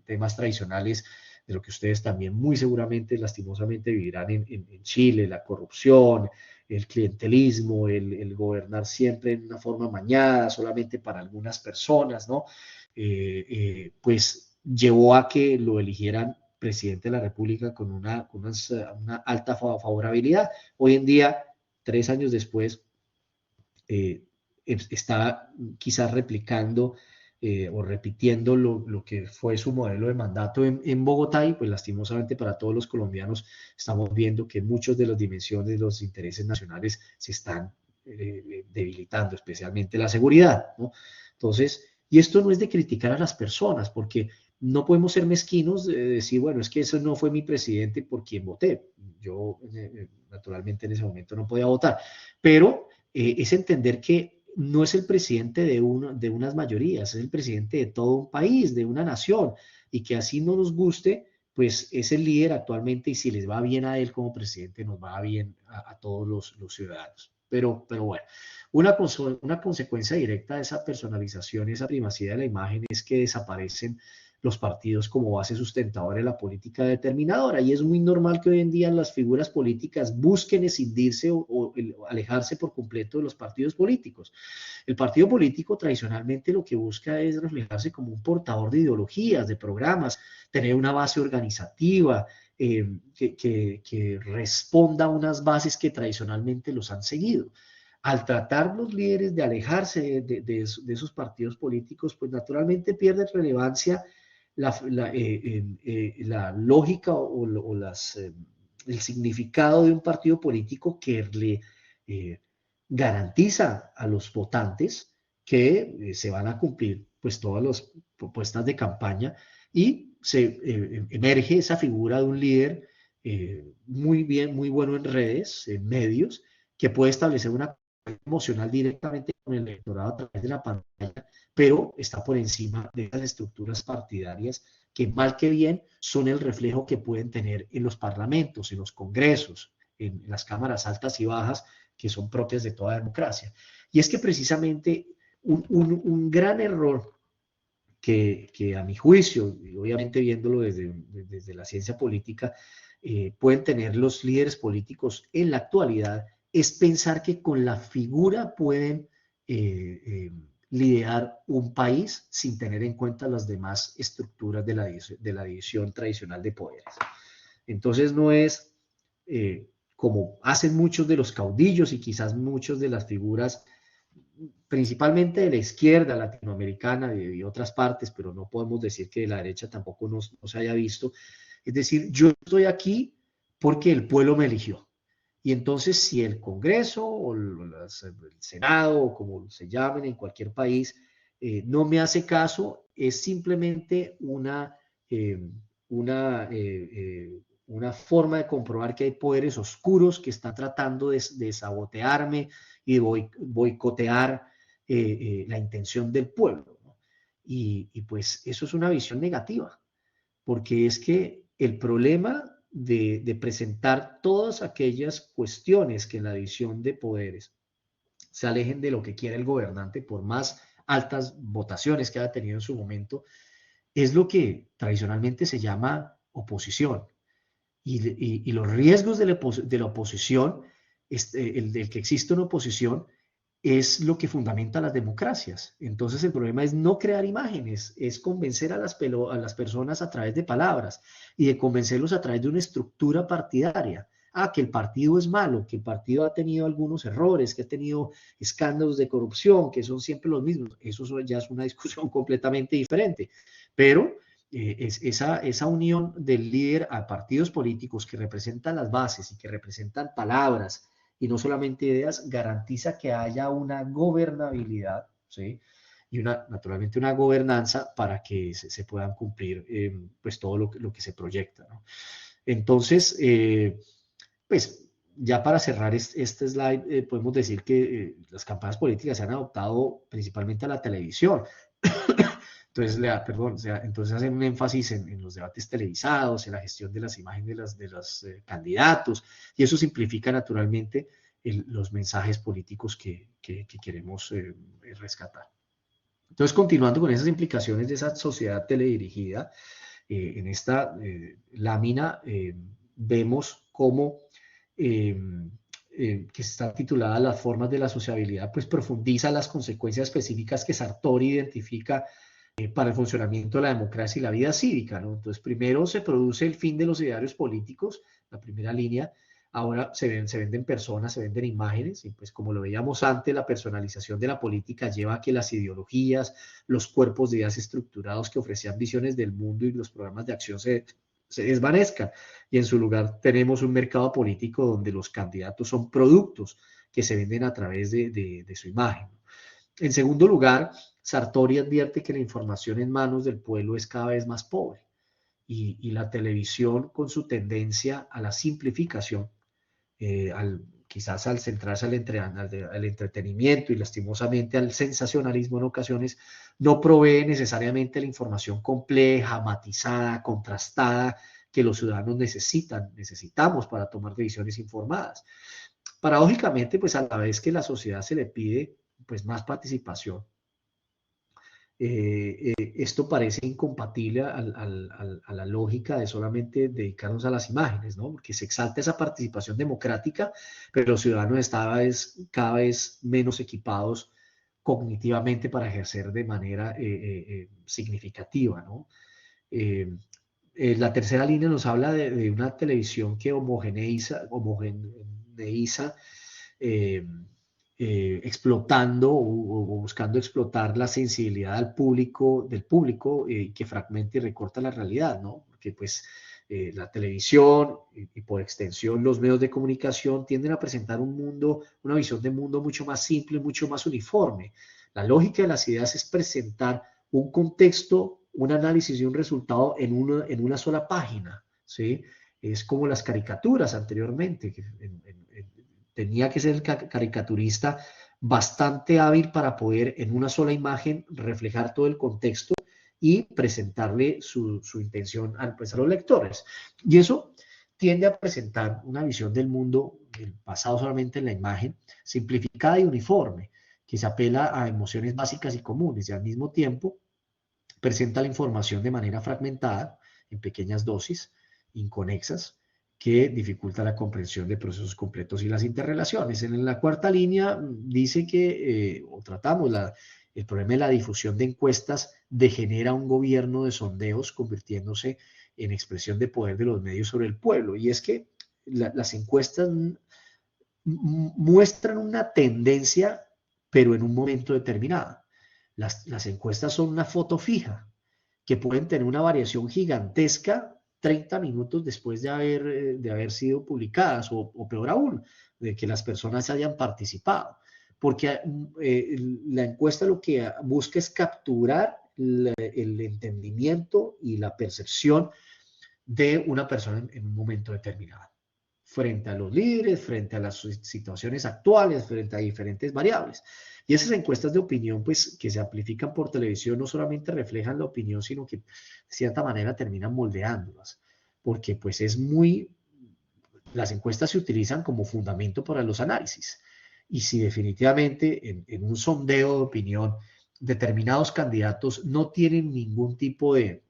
temas tradicionales, de lo que ustedes también muy seguramente, lastimosamente, vivirán en Chile, la corrupción, el clientelismo, el gobernar siempre en una forma mañada, solamente para algunas personas, ¿no? Pues llevó a que lo eligieran presidente de la República con una alta favorabilidad. Hoy en día, 3 años después, está quizás replicando o repitiendo lo que fue su modelo de mandato en Bogotá y pues lastimosamente para todos los colombianos estamos viendo que muchas de las dimensiones de los intereses nacionales se están debilitando, especialmente la seguridad, ¿no? Entonces, y esto no es de criticar a las personas, porque no podemos ser mezquinos de decir, bueno, es que eso no fue mi presidente por quien voté. Yo, naturalmente, en ese momento no podía votar, pero es entender que no es el presidente de unas mayorías, es el presidente de todo un país, de una nación, y que así no nos guste, pues es el líder actualmente y si les va bien a él como presidente, nos va bien a todos los ciudadanos. Pero bueno, una consecuencia directa de esa personalización y esa primacía de la imagen es que desaparecen los partidos como base sustentadora de la política determinadora. Y es muy normal que hoy en día las figuras políticas busquen escindirse o alejarse por completo de los partidos políticos. El partido político tradicionalmente lo que busca es reflejarse como un portador de ideologías, de programas, tener una base organizativa, que responda a unas bases que tradicionalmente los han seguido. Al tratar los líderes de alejarse de esos partidos políticos, pues naturalmente pierde relevancia la lógica el significado de un partido político que le garantiza a los votantes que se van a cumplir pues todas las propuestas de campaña y se emerge esa figura de un líder muy bueno en redes, en medios, que puede establecer una emocional directamente con el electorado a través de la pantalla, pero está por encima de esas estructuras partidarias que mal que bien son el reflejo que pueden tener en los parlamentos, en los congresos, en las cámaras altas y bajas que son propias de toda democracia. Y es que precisamente un gran error que a mi juicio, y obviamente viéndolo desde la ciencia política, pueden tener los líderes políticos en la actualidad, es pensar que con la figura pueden liderar un país sin tener en cuenta las demás estructuras de la división tradicional de poderes. Entonces no es como hacen muchos de los caudillos y quizás muchos de las figuras, principalmente de la izquierda latinoamericana y de otras partes, pero no podemos decir que de la derecha tampoco no se haya visto. Es decir, yo estoy aquí porque el pueblo me eligió. Y entonces, si el Congreso o el Senado, o como se llamen en cualquier país, no me hace caso, es simplemente una forma de comprobar que hay poderes oscuros que están tratando de sabotearme y de boicotear la intención del pueblo, ¿no? Y pues eso es una visión negativa, porque es que el problema de presentar todas aquellas cuestiones que en la división de poderes se alejen de lo que quiere el gobernante, por más altas votaciones que haya tenido en su momento, es lo que tradicionalmente se llama oposición. Y los riesgos de la oposición, el que existe una oposición, es lo que fundamenta las democracias. Entonces el problema es no crear imágenes, es convencer a las personas a través de palabras y de convencerlos a través de una estructura partidaria. Ah, que el partido es malo, que el partido ha tenido algunos errores, que ha tenido escándalos de corrupción, que son siempre los mismos. Eso ya es una discusión completamente diferente. Pero esa unión del líder a partidos políticos que representan las bases y que representan palabras y no solamente ideas, garantiza que haya una gobernabilidad, ¿sí? Y naturalmente una gobernanza para que se puedan cumplir pues todo lo que se proyecta, ¿no? Entonces, pues ya para cerrar este slide, podemos decir que las campañas políticas se han adoptado principalmente a la televisión. Entonces, perdón, o sea, entonces hacen un énfasis en los debates televisados, en la gestión de las imágenes de los candidatos, y eso simplifica naturalmente los mensajes políticos que queremos rescatar. Entonces, continuando con esas implicaciones de esa sociedad teledirigida, en esta lámina vemos cómo, que está titulada Las formas de la sociabilidad, pues profundiza las consecuencias específicas que Sartori identifica para el funcionamiento de la democracia y la vida cívica, ¿no? Entonces, primero se produce el fin de los idearios políticos, la primera línea. Ahora se venden personas, se venden imágenes, y pues como lo veíamos antes, la personalización de la política lleva a que las ideologías, los cuerpos de ideas estructurados que ofrecían visiones del mundo y los programas de acción se desvanezcan. Y en su lugar tenemos un mercado político donde los candidatos son productos que se venden a través de su imagen. En segundo lugar, Sartori advierte que la información en manos del pueblo es cada vez más pobre y la televisión, con su tendencia a la simplificación, quizás al centrarse al entretenimiento y lastimosamente al sensacionalismo en ocasiones, no provee necesariamente la información compleja, matizada, contrastada que los ciudadanos necesitamos para tomar decisiones informadas. Paradójicamente, pues a la vez que la sociedad se le pide pues más participación, esto parece incompatible a la lógica de solamente dedicarnos a las imágenes, ¿no? Porque se exalta esa participación democrática, pero los ciudadanos están cada vez menos equipados cognitivamente para ejercer de manera significativa, ¿no? La tercera línea nos habla de una televisión que homogeneiza eh, explotando o buscando explotar la sensibilidad del público que fragmenta y recorta la realidad, ¿no? Porque pues la televisión y por extensión los medios de comunicación tienden a presentar una visión de mundo mucho más simple, mucho más uniforme. La lógica de las ideas es presentar un contexto, un análisis y un resultado en una sola página, ¿sí? Es como las caricaturas anteriormente, que tenía que ser el caricaturista bastante hábil para poder en una sola imagen reflejar todo el contexto y presentarle su intención pues, a los lectores. Y eso tiende a presentar una visión del mundo basado solamente en la imagen, simplificada y uniforme, que se apela a emociones básicas y comunes y al mismo tiempo presenta la información de manera fragmentada, en pequeñas dosis, inconexas, que dificulta la comprensión de procesos completos y las interrelaciones. En la cuarta línea dice que, o tratamos el problema de la difusión de encuestas degenera un gobierno de sondeos convirtiéndose en expresión de poder de los medios sobre el pueblo. Y es que las encuestas muestran una tendencia, pero en un momento determinado. Las encuestas son una foto fija, que pueden tener una variación gigantesca 30 minutos después de haber sido publicadas, o peor aún, de que las personas hayan participado. Porque la encuesta lo que busca es capturar el entendimiento y la percepción de una persona en un momento determinado, frente a los líderes, frente a las situaciones actuales, frente a diferentes variables. Y esas encuestas de opinión, pues, que se amplifican por televisión, no solamente reflejan la opinión, sino que de cierta manera terminan moldeándolas, porque pues las encuestas se utilizan como fundamento para los análisis. Y si definitivamente en un sondeo de opinión determinados candidatos no tienen ningún tipo de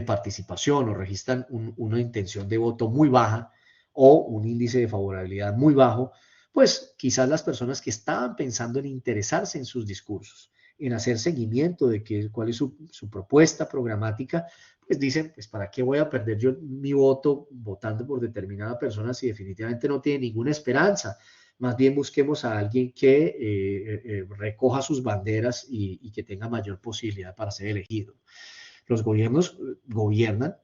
participación o registran una intención de voto muy baja o un índice de favorabilidad muy bajo, pues quizás las personas que estaban pensando en interesarse en sus discursos, en hacer seguimiento de cuál es su propuesta programática, pues dicen, pues ¿para qué voy a perder yo mi voto votando por determinada persona si definitivamente no tiene ninguna esperanza? Más bien busquemos a alguien que recoja sus banderas y que tenga mayor posibilidad para ser elegido. Los gobiernos gobiernan,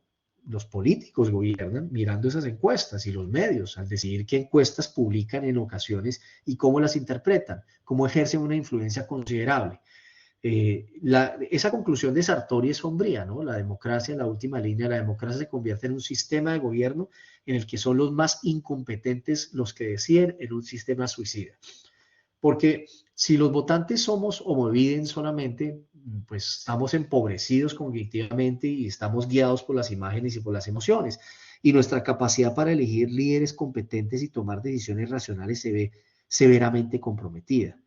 los políticos gobiernan mirando esas encuestas y los medios al decidir qué encuestas publican en ocasiones y cómo las interpretan, cómo ejercen una influencia considerable. Esa conclusión de Sartori es sombría, ¿no? La democracia, en la última línea, la democracia se convierte en un sistema de gobierno en el que son los más incompetentes los que deciden, en un sistema suicida. Porque si los votantes somos homoviden solamente, pues estamos empobrecidos cognitivamente y estamos guiados por las imágenes y por las emociones. Y nuestra capacidad para elegir líderes competentes y tomar decisiones racionales se ve severamente comprometida.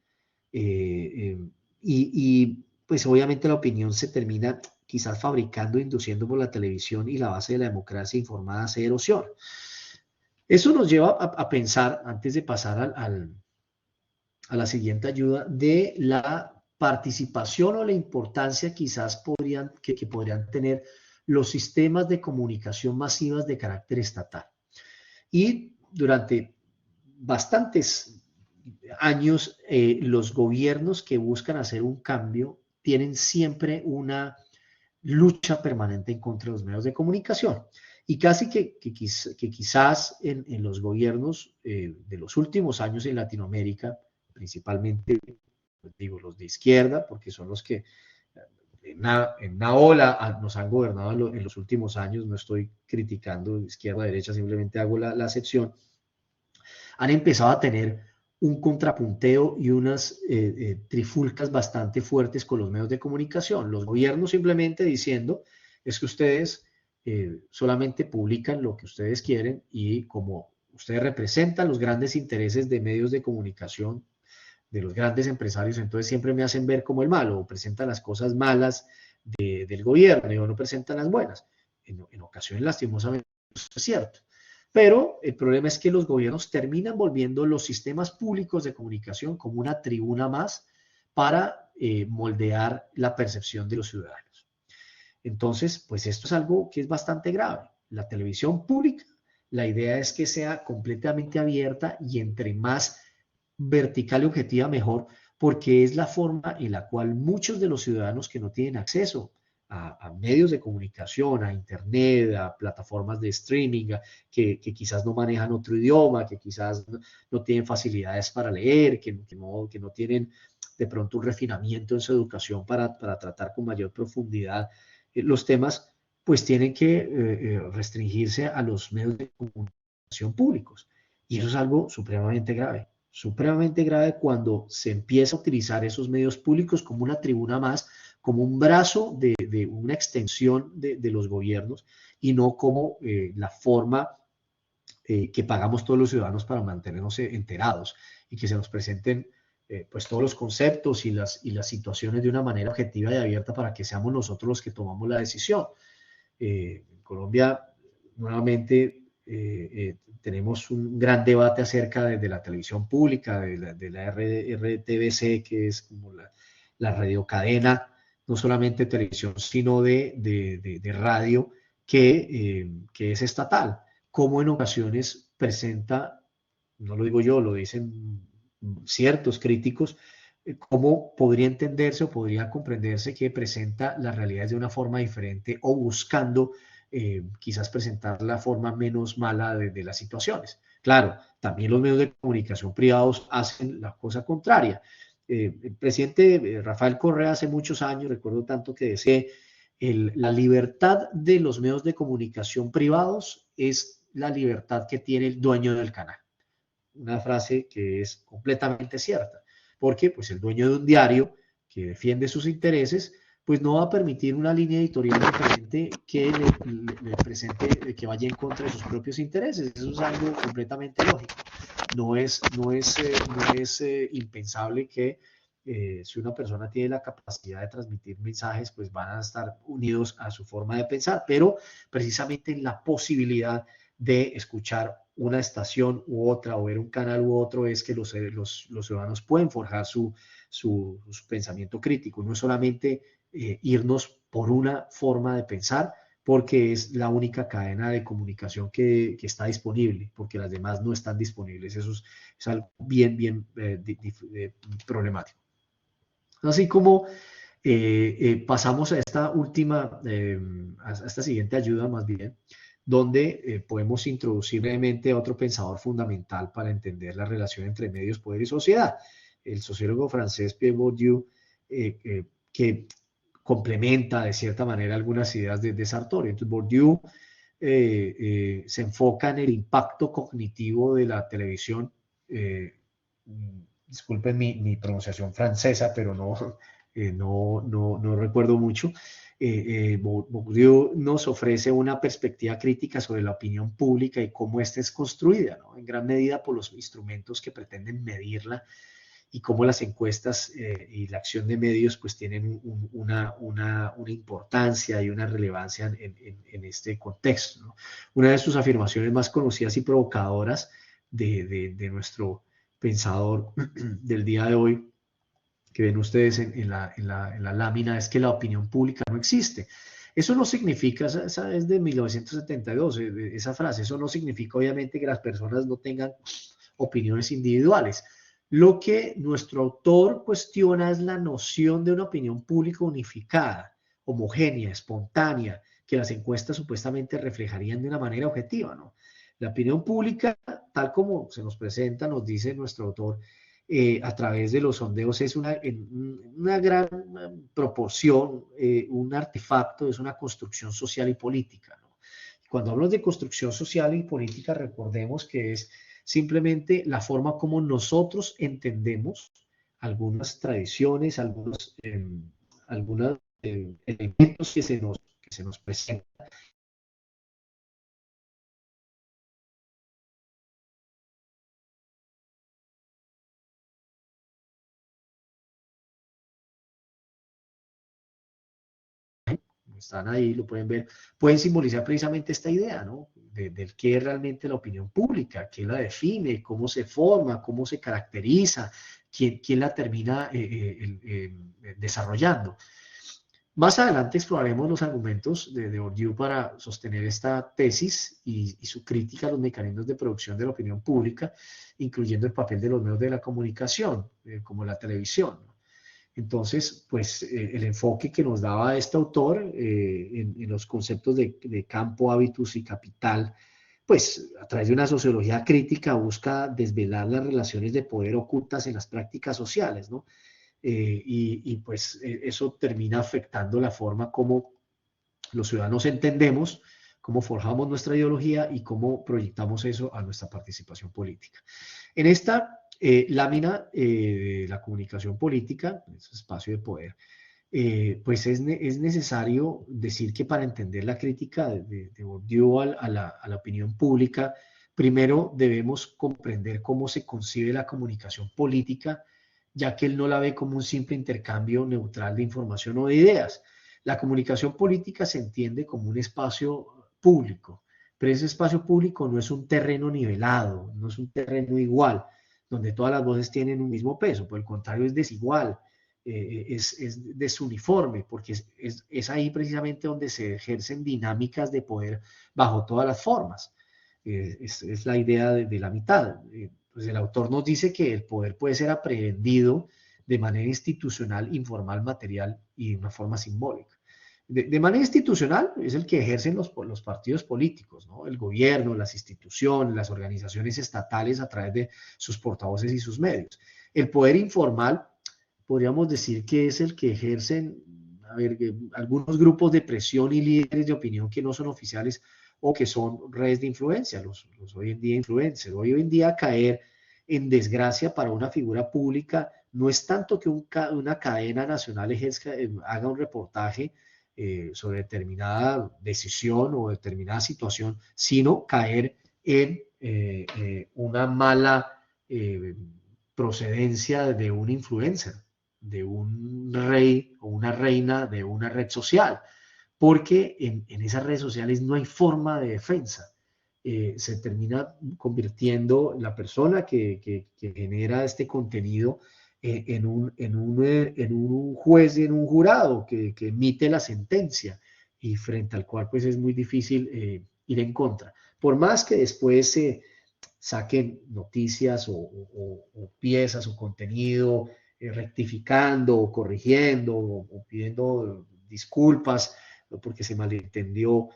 Pues obviamente la opinión se termina quizás fabricando, induciendo por la televisión, y la base de la democracia informada se erosiona. Eso nos lleva a pensar, antes de pasar a la siguiente ayuda, de la participación o la importancia quizás que podrían tener los sistemas de comunicación masivas de carácter estatal. Y durante bastantes años, los gobiernos que buscan hacer un cambio tienen siempre una lucha permanente en contra de los medios de comunicación. Y casi que quizás en los gobiernos de los últimos años en Latinoamérica, principalmente, pues digo, los de izquierda, porque son los que en una ola nos han gobernado en los últimos años, no estoy criticando de izquierda a derecha, simplemente hago la acepción, han empezado a tener un contrapunteo y unas trifulcas bastante fuertes con los medios de comunicación. Los gobiernos simplemente diciendo, es que ustedes solamente publican lo que ustedes quieren, y como ustedes representan los grandes intereses de medios de comunicación, de los grandes empresarios, entonces siempre me hacen ver como el malo, o presentan las cosas malas del gobierno y no presentan las buenas. En ocasiones, lastimosamente, eso es cierto. Pero el problema es que los gobiernos terminan volviendo los sistemas públicos de comunicación como una tribuna más para moldear la percepción de los ciudadanos. Entonces, pues esto es algo que es bastante grave. La televisión pública, la idea es que sea completamente abierta y entre más vertical y objetiva mejor, porque es la forma en la cual muchos de los ciudadanos que no tienen acceso a medios de comunicación, a internet, a plataformas de streaming, que quizás no manejan otro idioma, que quizás no tienen facilidades para leer, que no tienen de pronto un refinamiento en su educación para tratar con mayor profundidad los temas, pues tienen que restringirse a los medios de comunicación públicos. Y eso es algo supremamente grave cuando se empieza a utilizar esos medios públicos como una tribuna más, como un brazo de una extensión de los gobiernos, y no como la forma que pagamos todos los ciudadanos para mantenernos enterados y que se nos presenten pues todos los conceptos y las situaciones de una manera objetiva y abierta para que seamos nosotros los que tomamos la decisión. En Colombia, nuevamente, tenemos un gran debate acerca de la televisión pública, de la RTBC, que es como la radiocadena, no solamente de televisión, sino de radio, que es estatal. Como en ocasiones presenta, no lo digo yo, lo dicen ciertos críticos, cómo podría entenderse o podría comprenderse que presenta las realidades de una forma diferente, o buscando quizás presentar la forma menos mala de las situaciones. Claro, también los medios de comunicación privados hacen la cosa contraria. El presidente Rafael Correa hace muchos años, recuerdo tanto, que decía, la libertad de los medios de comunicación privados es la libertad que tiene el dueño del canal. Una frase que es completamente cierta, porque pues el dueño de un diario que defiende sus intereses, pues no va a permitir una línea editorial diferente que le presente, que vaya en contra de sus propios intereses. Eso es algo completamente lógico. No es impensable que si una persona tiene la capacidad de transmitir mensajes, pues van a estar unidos a su forma de pensar, pero precisamente en la posibilidad de escuchar una estación u otra, o ver un canal u otro, es que los ciudadanos pueden forjar su pensamiento crítico, no es solamente irnos por una forma de pensar, porque es la única cadena de comunicación que está disponible, porque las demás no están disponibles. Eso es algo bien problemático. Así como Pasamos a esta última, a esta siguiente ayuda más bien, donde podemos introducir brevemente a otro pensador fundamental para entender la relación entre medios, poder y sociedad, el sociólogo francés Pierre Bourdieu, que complementa de cierta manera algunas ideas de Sartori. Entonces Bourdieu se enfoca en el impacto cognitivo de la televisión. Disculpen mi pronunciación francesa, pero no recuerdo mucho. Bourdieu nos ofrece una perspectiva crítica sobre la opinión pública y cómo ésta es construida, ¿no? En gran medida por los instrumentos que pretenden medirla y cómo las encuestas y la acción de medios pues tienen una importancia y una relevancia en este contexto, ¿no? Una de sus afirmaciones más conocidas y provocadoras de nuestro pensador del día de hoy, que ven ustedes en la lámina, es que la opinión pública no existe. Eso no significa, esa es de 1972, esa frase, eso no significa obviamente que las personas no tengan opiniones individuales. Lo que nuestro autor cuestiona es la noción de una opinión pública unificada, homogénea, espontánea, que las encuestas supuestamente reflejarían de una manera objetiva, ¿no? La opinión pública, tal como se nos presenta, nos dice nuestro autor, a través de los sondeos es una gran proporción, un artefacto, es una construcción social y política, ¿no? Cuando hablamos de construcción social y política, recordemos que es simplemente la forma como nosotros entendemos algunas tradiciones, algunos elementos que se nos presentan. Están ahí, lo pueden ver, pueden simbolizar precisamente esta idea, ¿no? Del qué es realmente la opinión pública, quién la define, cómo se forma, cómo se caracteriza, quién la termina desarrollando. Más adelante exploraremos los argumentos de Bourdieu para sostener esta tesis y su crítica a los mecanismos de producción de la opinión pública, incluyendo el papel de los medios de la comunicación, como la televisión, ¿no? Entonces, pues el enfoque que nos daba este autor en los conceptos de campo, hábitus y capital, pues a través de una sociología crítica busca desvelar las relaciones de poder ocultas en las prácticas sociales, ¿no? Pues eso termina afectando la forma como los ciudadanos entendemos, cómo forjamos nuestra ideología y cómo proyectamos eso a nuestra participación política. En esta lámina de la comunicación política, ese espacio de poder, pues es necesario decir que para entender la crítica de Bourdieu a la opinión pública, primero debemos comprender cómo se concibe la comunicación política, ya que él no la ve como un simple intercambio neutral de información o de ideas. La comunicación política se entiende como un espacio público, pero ese espacio público no es un terreno nivelado, no es un terreno igual, donde todas las voces tienen un mismo peso, por el contrario es desigual, es desuniforme, porque es ahí precisamente donde se ejercen dinámicas de poder bajo todas las formas. Es la idea de la mitad. Pues el autor nos dice que el poder puede ser aprehendido de manera institucional, informal, material y de una forma simbólica. De manera institucional es el que ejercen los partidos políticos, ¿no? El gobierno, las instituciones, las organizaciones estatales a través de sus portavoces y sus medios. El poder informal podríamos decir que es el que ejercen, a ver, algunos grupos de presión y líderes de opinión que no son oficiales o que son redes de influencia, los hoy en día influencers. Hoy en día caer en desgracia para una figura pública no es tanto que una cadena nacional haga un reportaje sobre determinada decisión o determinada situación, sino caer en una mala procedencia de un influencer, de un rey o una reina de una red social, porque en esas redes sociales no hay forma de defensa. Se termina convirtiendo la persona que genera este contenido en un juez y en un jurado que emite la sentencia y frente al cual pues es muy difícil ir en contra. Por más que después se saquen noticias o piezas o contenido rectificando o corrigiendo o pidiendo disculpas porque se malentendió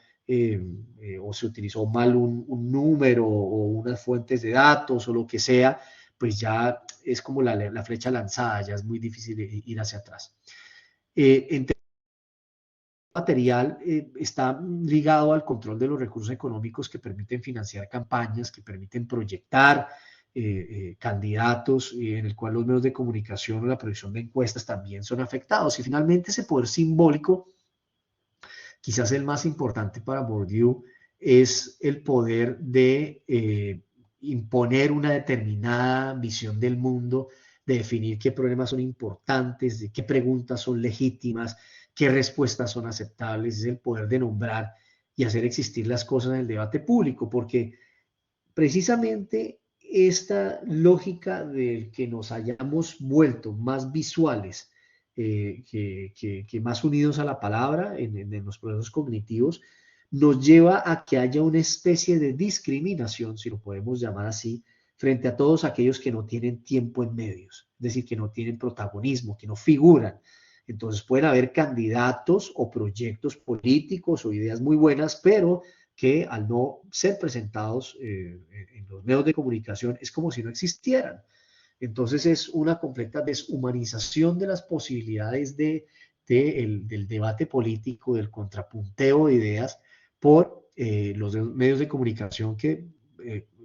o se utilizó mal un número o unas fuentes de datos o lo que sea, pues ya es como la flecha lanzada, ya es muy difícil ir hacia atrás. En material está ligado al control de los recursos económicos que permiten financiar campañas, que permiten proyectar candidatos, en el cual los medios de comunicación o la producción de encuestas también son afectados. Y finalmente ese poder simbólico, quizás el más importante para Bourdieu, es el poder de imponer una determinada visión del mundo, de definir qué problemas son importantes, de qué preguntas son legítimas, qué respuestas son aceptables, es el poder de nombrar y hacer existir las cosas en el debate público, porque precisamente esta lógica de que nos hayamos vuelto más visuales, que más unidos a la palabra en los procesos cognitivos, nos lleva a que haya una especie de discriminación, si lo podemos llamar así, frente a todos aquellos que no tienen tiempo en medios, es decir, que no tienen protagonismo, que no figuran. Entonces pueden haber candidatos o proyectos políticos o ideas muy buenas, pero que al no ser presentados en los medios de comunicación es como si no existieran. Entonces es una completa deshumanización de las posibilidades del debate político, del contrapunteo de ideas por los medios de comunicación que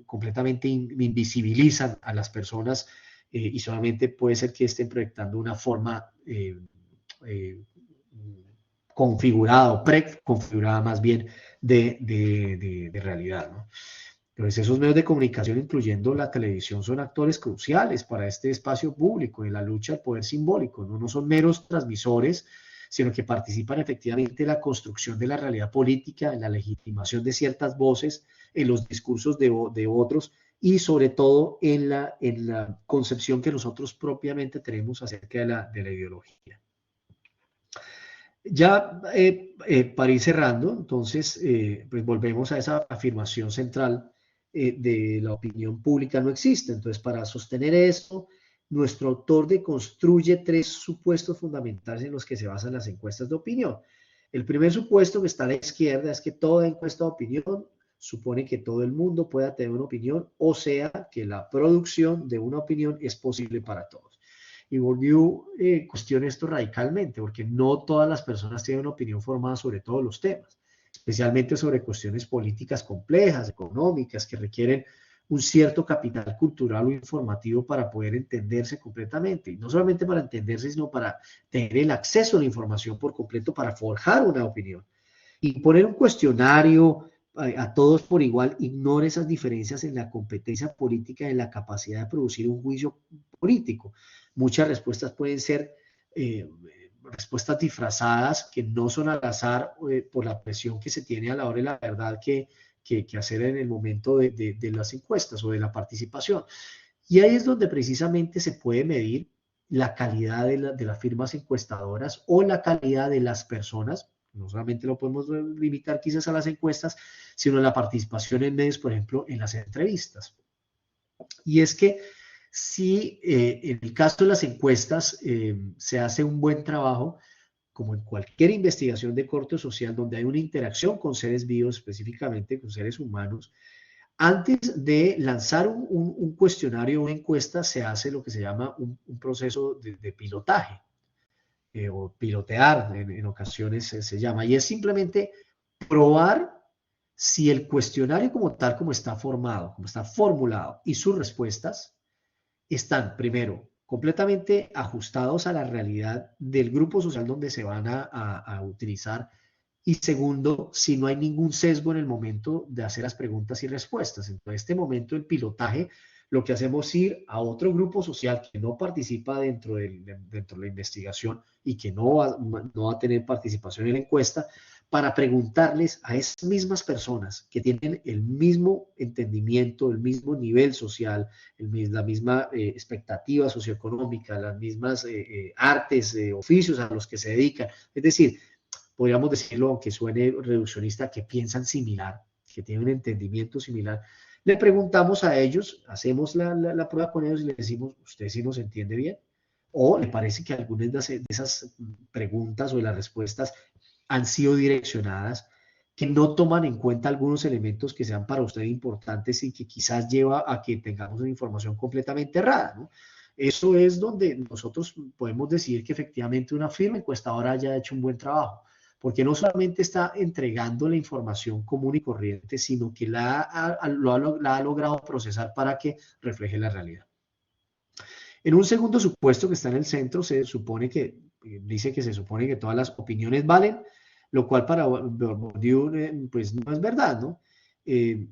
completamente invisibilizan a las personas y solamente puede ser que estén proyectando una forma configurada o preconfigurada más bien de realidad, ¿no? Entonces esos medios de comunicación, incluyendo la televisión, son actores cruciales para este espacio público en la lucha del poder simbólico, ¿no? No son meros transmisores, sino que participan efectivamente en la construcción de la realidad política, en la legitimación de ciertas voces, en los discursos de otros y sobre todo en la concepción que nosotros propiamente tenemos acerca de la ideología. Ya para ir cerrando, entonces, pues volvemos a esa afirmación central de la opinión pública no existe. Entonces, para sostener esto, nuestro autor deconstruye tres supuestos fundamentales en los que se basan las encuestas de opinión. El primer supuesto que está a la izquierda es que toda encuesta de opinión supone que todo el mundo pueda tener una opinión, o sea, que la producción de una opinión es posible para todos. Y Bourdieu cuestiona esto radicalmente, porque no todas las personas tienen una opinión formada sobre todos los temas, especialmente sobre cuestiones políticas complejas, económicas, que requieren un cierto capital cultural o informativo para poder entenderse completamente. Y no solamente para entenderse, sino para tener el acceso a la información por completo para forjar una opinión. Y poner un cuestionario a todos por igual ignora esas diferencias en la competencia política, en la capacidad de producir un juicio político. Muchas respuestas pueden ser respuestas disfrazadas que no son al azar por la presión que se tiene a la hora de la verdad que hacer en el momento de las encuestas o de la participación. Y ahí es donde precisamente se puede medir la calidad de las firmas encuestadoras o la calidad de las personas. No solamente lo podemos limitar quizás a las encuestas, sino a la participación en medios, por ejemplo, en las entrevistas. Y es que si en el caso de las encuestas se hace un buen trabajo, como en cualquier investigación de corte social donde hay una interacción con seres vivos, específicamente con seres humanos, antes de lanzar un cuestionario o una encuesta se hace lo que se llama un proceso de pilotaje o pilotear en ocasiones se llama, y es simplemente probar si el cuestionario como tal, como está formado, como está formulado y sus respuestas están, primero, completamente ajustados a la realidad del grupo social donde se van a utilizar y segundo, si no hay ningún sesgo en el momento de hacer las preguntas y respuestas. En este momento el pilotaje, lo que hacemos es ir a otro grupo social que no participa dentro de la investigación y que no va a tener participación en la encuesta, para preguntarles a esas mismas personas que tienen el mismo entendimiento, el mismo nivel social, la misma expectativa socioeconómica, las mismas artes, oficios a los que se dedican. Es decir, podríamos decirlo, aunque suene reduccionista, que piensan similar, que tienen un entendimiento similar. Le preguntamos a ellos, hacemos la prueba con ellos y les decimos, ¿usted sí nos entiende bien? ¿O le parece que algunas de esas preguntas o de las respuestas han sido direccionadas, que no toman en cuenta algunos elementos que sean para usted importantes y que quizás lleva a que tengamos una información completamente errada, ¿no? Eso es donde nosotros podemos decir que efectivamente una firma encuestadora haya hecho un buen trabajo, porque no solamente está entregando la información común y corriente, sino que la ha logrado procesar para que refleje la realidad. En un segundo supuesto que está en el centro, se supone que, dice que se supone que todas las opiniones valen, lo cual para Bourdieu pues no es verdad, ¿no? Eh,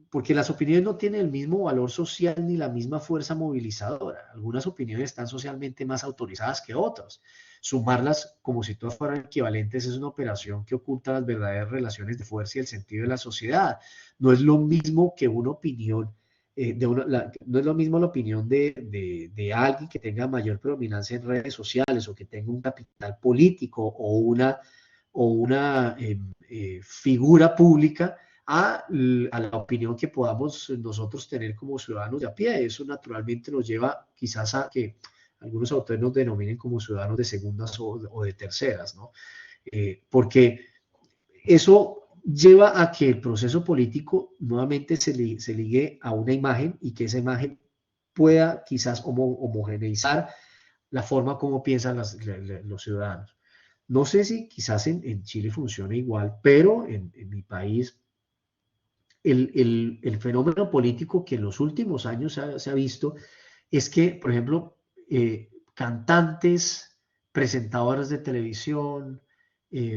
porque las opiniones no tienen el mismo valor social ni la misma fuerza movilizadora. Algunas opiniones están socialmente más autorizadas que otras. Sumarlas como si todas fueran equivalentes es una operación que oculta las verdaderas relaciones de fuerza y el sentido de la sociedad. No es lo mismo que una opinión no es lo mismo la opinión de alguien que tenga mayor predominancia en redes sociales o que tenga un capital político o una figura pública a la opinión que podamos nosotros tener como ciudadanos de a pie. Eso naturalmente nos lleva quizás a que algunos autores nos denominen como ciudadanos de segundas o de terceras, ¿no? Porque eso lleva a que el proceso político nuevamente se ligue a una imagen y que esa imagen pueda quizás homogeneizar la forma como piensan los ciudadanos. No sé si quizás en Chile funciona igual, pero en mi país el fenómeno político que en los últimos años se ha visto es que, por ejemplo, cantantes, presentadoras de televisión,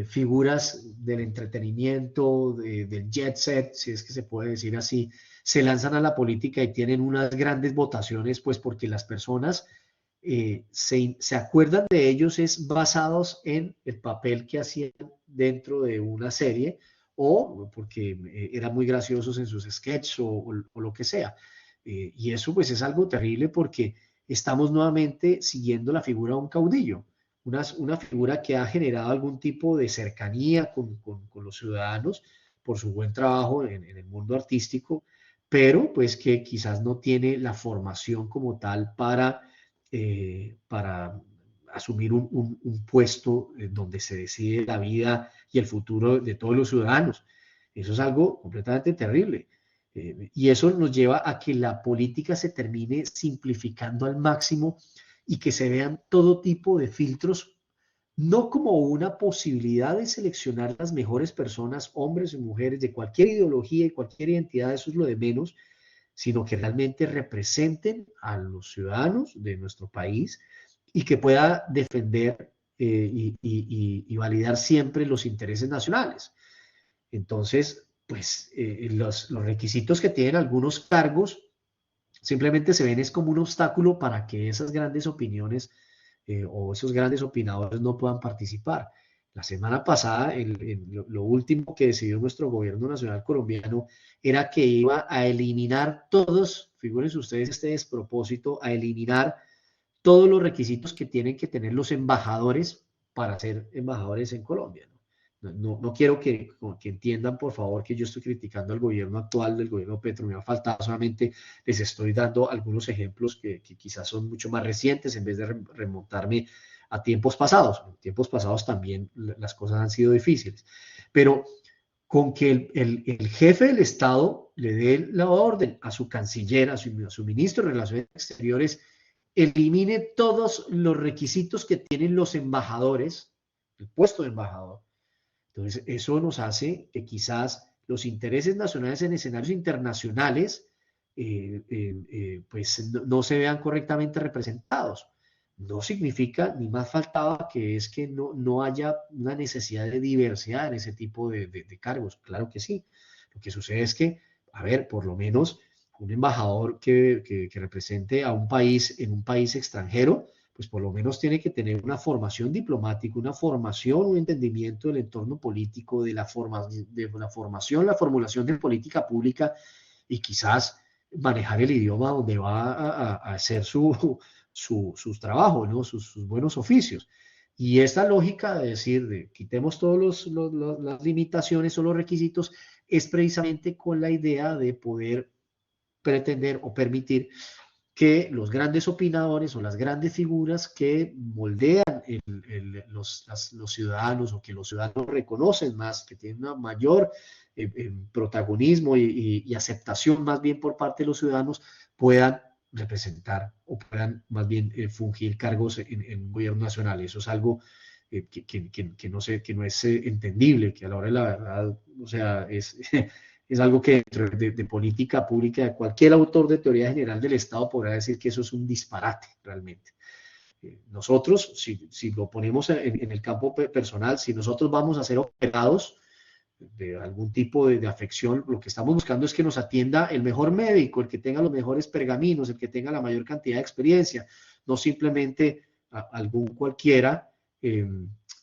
figuras del entretenimiento, del jet set, si es que se puede decir así, se lanzan a la política y tienen unas grandes votaciones, pues porque las personas se acuerdan de ellos es basados en el papel que hacían dentro de una serie o porque eran muy graciosos en sus sketches o lo que sea. Y eso pues es algo terrible porque estamos nuevamente siguiendo la figura de un caudillo, una figura que ha generado algún tipo de cercanía con los ciudadanos por su buen trabajo en el mundo artístico, pero pues que quizás no tiene la formación como tal para asumir un puesto donde se decide la vida y el futuro de todos los ciudadanos. Eso es algo completamente terrible. Y eso nos lleva a que la política se termine simplificando al máximo y que se vean todo tipo de filtros, no como una posibilidad de seleccionar las mejores personas, hombres y mujeres de cualquier ideología y cualquier identidad, eso es lo de menos, sino que realmente representen a los ciudadanos de nuestro país y que pueda defender y validar siempre los intereses nacionales. Entonces, pues los requisitos que tienen algunos cargos simplemente se ven es como un obstáculo para que esas grandes opiniones o esos grandes opinadores no puedan participar. La semana pasada, lo último que decidió nuestro gobierno nacional colombiano era que iba a eliminar todos, figúrense ustedes este despropósito, a eliminar todos los requisitos que tienen que tener los embajadores para ser embajadores en Colombia. No quiero que entiendan, por favor, que yo estoy criticando al gobierno actual del gobierno Petro, me va a faltar, solamente les estoy dando algunos ejemplos que quizás son mucho más recientes en vez de remontarme a tiempos pasados. En tiempos pasados también las cosas han sido difíciles, pero con que el jefe del Estado le dé la orden a su canciller, a su ministro de Relaciones Exteriores, elimine todos los requisitos que tienen los embajadores, el puesto de embajador. Entonces, eso nos hace que quizás los intereses nacionales en escenarios internacionales pues no se vean correctamente representados. No significa, ni más faltaba, que es que no haya una necesidad de diversidad en ese tipo de cargos. Claro que sí. Lo que sucede es que, a ver, por lo menos un embajador que represente a un país en un país extranjero, pues por lo menos tiene que tener una formación diplomática, una formación, un entendimiento del entorno político, de la formación, la formulación de política pública y quizás manejar el idioma donde va a hacer sus trabajos, ¿no? sus buenos oficios. Y esta lógica de decir, quitemos todas las limitaciones o los requisitos, es precisamente con la idea de poder pretender o permitir que los grandes opinadores o las grandes figuras que moldean los ciudadanos, o que los ciudadanos reconocen más, que tienen un mayor protagonismo y aceptación más bien por parte de los ciudadanos, puedan representar o puedan más bien fungir cargos en gobierno nacional. Eso es algo que no es entendible, que a la hora de la verdad, o sea, es algo que dentro de política pública, de cualquier autor de teoría general del Estado podrá decir que eso es un disparate realmente. Nosotros, si lo ponemos en el campo personal, si nosotros vamos a ser operados de algún tipo de afección, lo que estamos buscando es que nos atienda el mejor médico, el que tenga los mejores pergaminos, el que tenga la mayor cantidad de experiencia, no simplemente algún cualquiera,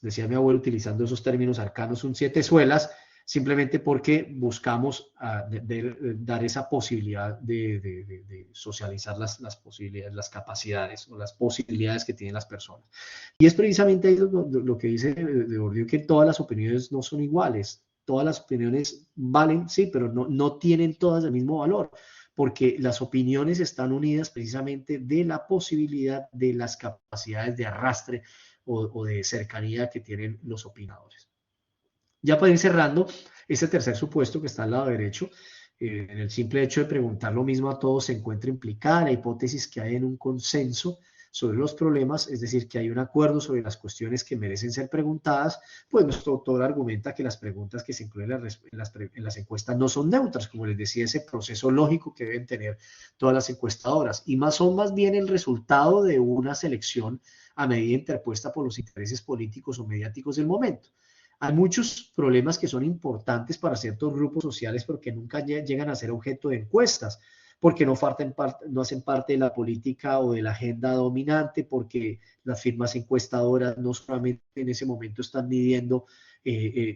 decía mi abuelo utilizando esos términos arcanos, un siete suelas, simplemente porque buscamos dar esa posibilidad de socializar las posibilidades, las capacidades o las posibilidades que tienen las personas. Y es precisamente ahí lo que dice de Bourdieu, que todas las opiniones no son iguales. Todas las opiniones valen, sí, pero no tienen todas el mismo valor, porque las opiniones están unidas precisamente de la posibilidad de las capacidades de arrastre o de cercanía que tienen los opinadores. Ya para ir cerrando, ese tercer supuesto que está al lado derecho, en el simple hecho de preguntar lo mismo a todos se encuentra implicada la hipótesis que hay en un consenso sobre los problemas, es decir, que hay un acuerdo sobre las cuestiones que merecen ser preguntadas. Pues nuestro autor argumenta que las preguntas que se incluyen en las encuestas no son neutras, como les decía, ese proceso lógico que deben tener todas las encuestadoras, y son más bien el resultado de una selección a medida interpuesta por los intereses políticos o mediáticos del momento. Hay muchos problemas que son importantes para ciertos grupos sociales porque nunca llegan a ser objeto de encuestas, porque no hacen parte de la política o de la agenda dominante, porque las firmas encuestadoras no solamente en ese momento están midiendo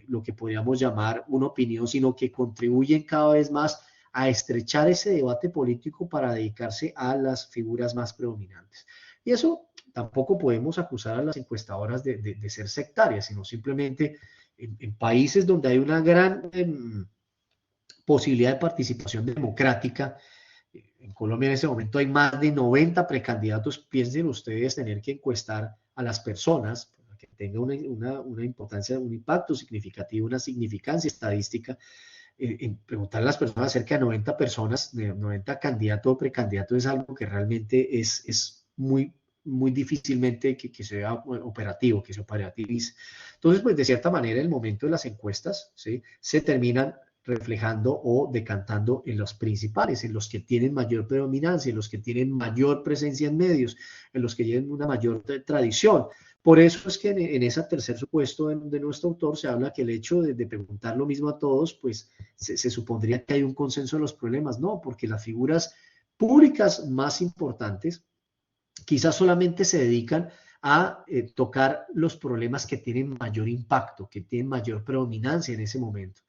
lo que podríamos llamar una opinión, sino que contribuyen cada vez más a estrechar ese debate político para dedicarse a las figuras más predominantes. Y eso tampoco podemos acusar a las encuestadoras de ser sectarias, sino simplemente en países donde hay una gran posibilidad de participación democrática. En Colombia en ese momento hay más de 90 precandidatos. Piensen ustedes tener que encuestar a las personas para que tenga una importancia, un impacto significativo, una significancia estadística. En preguntar a las personas, acerca de 90 personas, 90 candidatos o precandidatos, es algo que realmente es muy difícilmente que se vea operativo, que se operativice. Entonces, pues de cierta manera, en el momento de las encuestas, ¿sí?, se terminan reflejando o decantando en los principales, en los que tienen mayor predominancia, en los que tienen mayor presencia en medios, en los que tienen una mayor tradición. Por eso es que en ese tercer supuesto de nuestro autor se habla que el hecho de preguntar lo mismo a todos, pues se supondría que hay un consenso de los problemas. No, porque las figuras públicas más importantes quizás solamente se dedican a tocar los problemas que tienen mayor impacto, que tienen mayor predominancia en ese momento,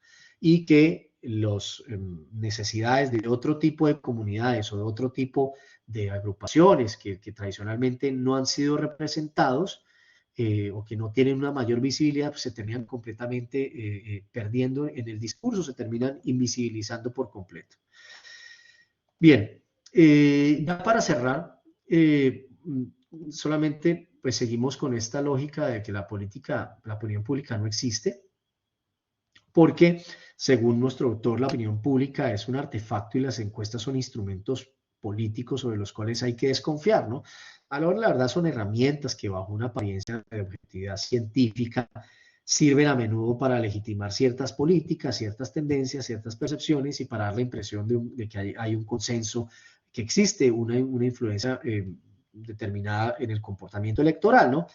y que las necesidades de otro tipo de comunidades o de otro tipo de agrupaciones que tradicionalmente no han sido representados o que no tienen una mayor visibilidad, pues se terminan completamente perdiendo en el discurso, se terminan invisibilizando por completo. Bien, ya para cerrar, solamente pues seguimos con esta lógica de que la opinión pública no existe, porque según nuestro autor, la opinión pública es un artefacto y las encuestas son instrumentos políticos sobre los cuales hay que desconfiar, ¿no? A la verdad son herramientas que bajo una apariencia de objetividad científica sirven a menudo para legitimar ciertas políticas, ciertas tendencias, ciertas percepciones y para dar la impresión de que hay un consenso, que existe una influencia determinada en el comportamiento electoral, ¿no?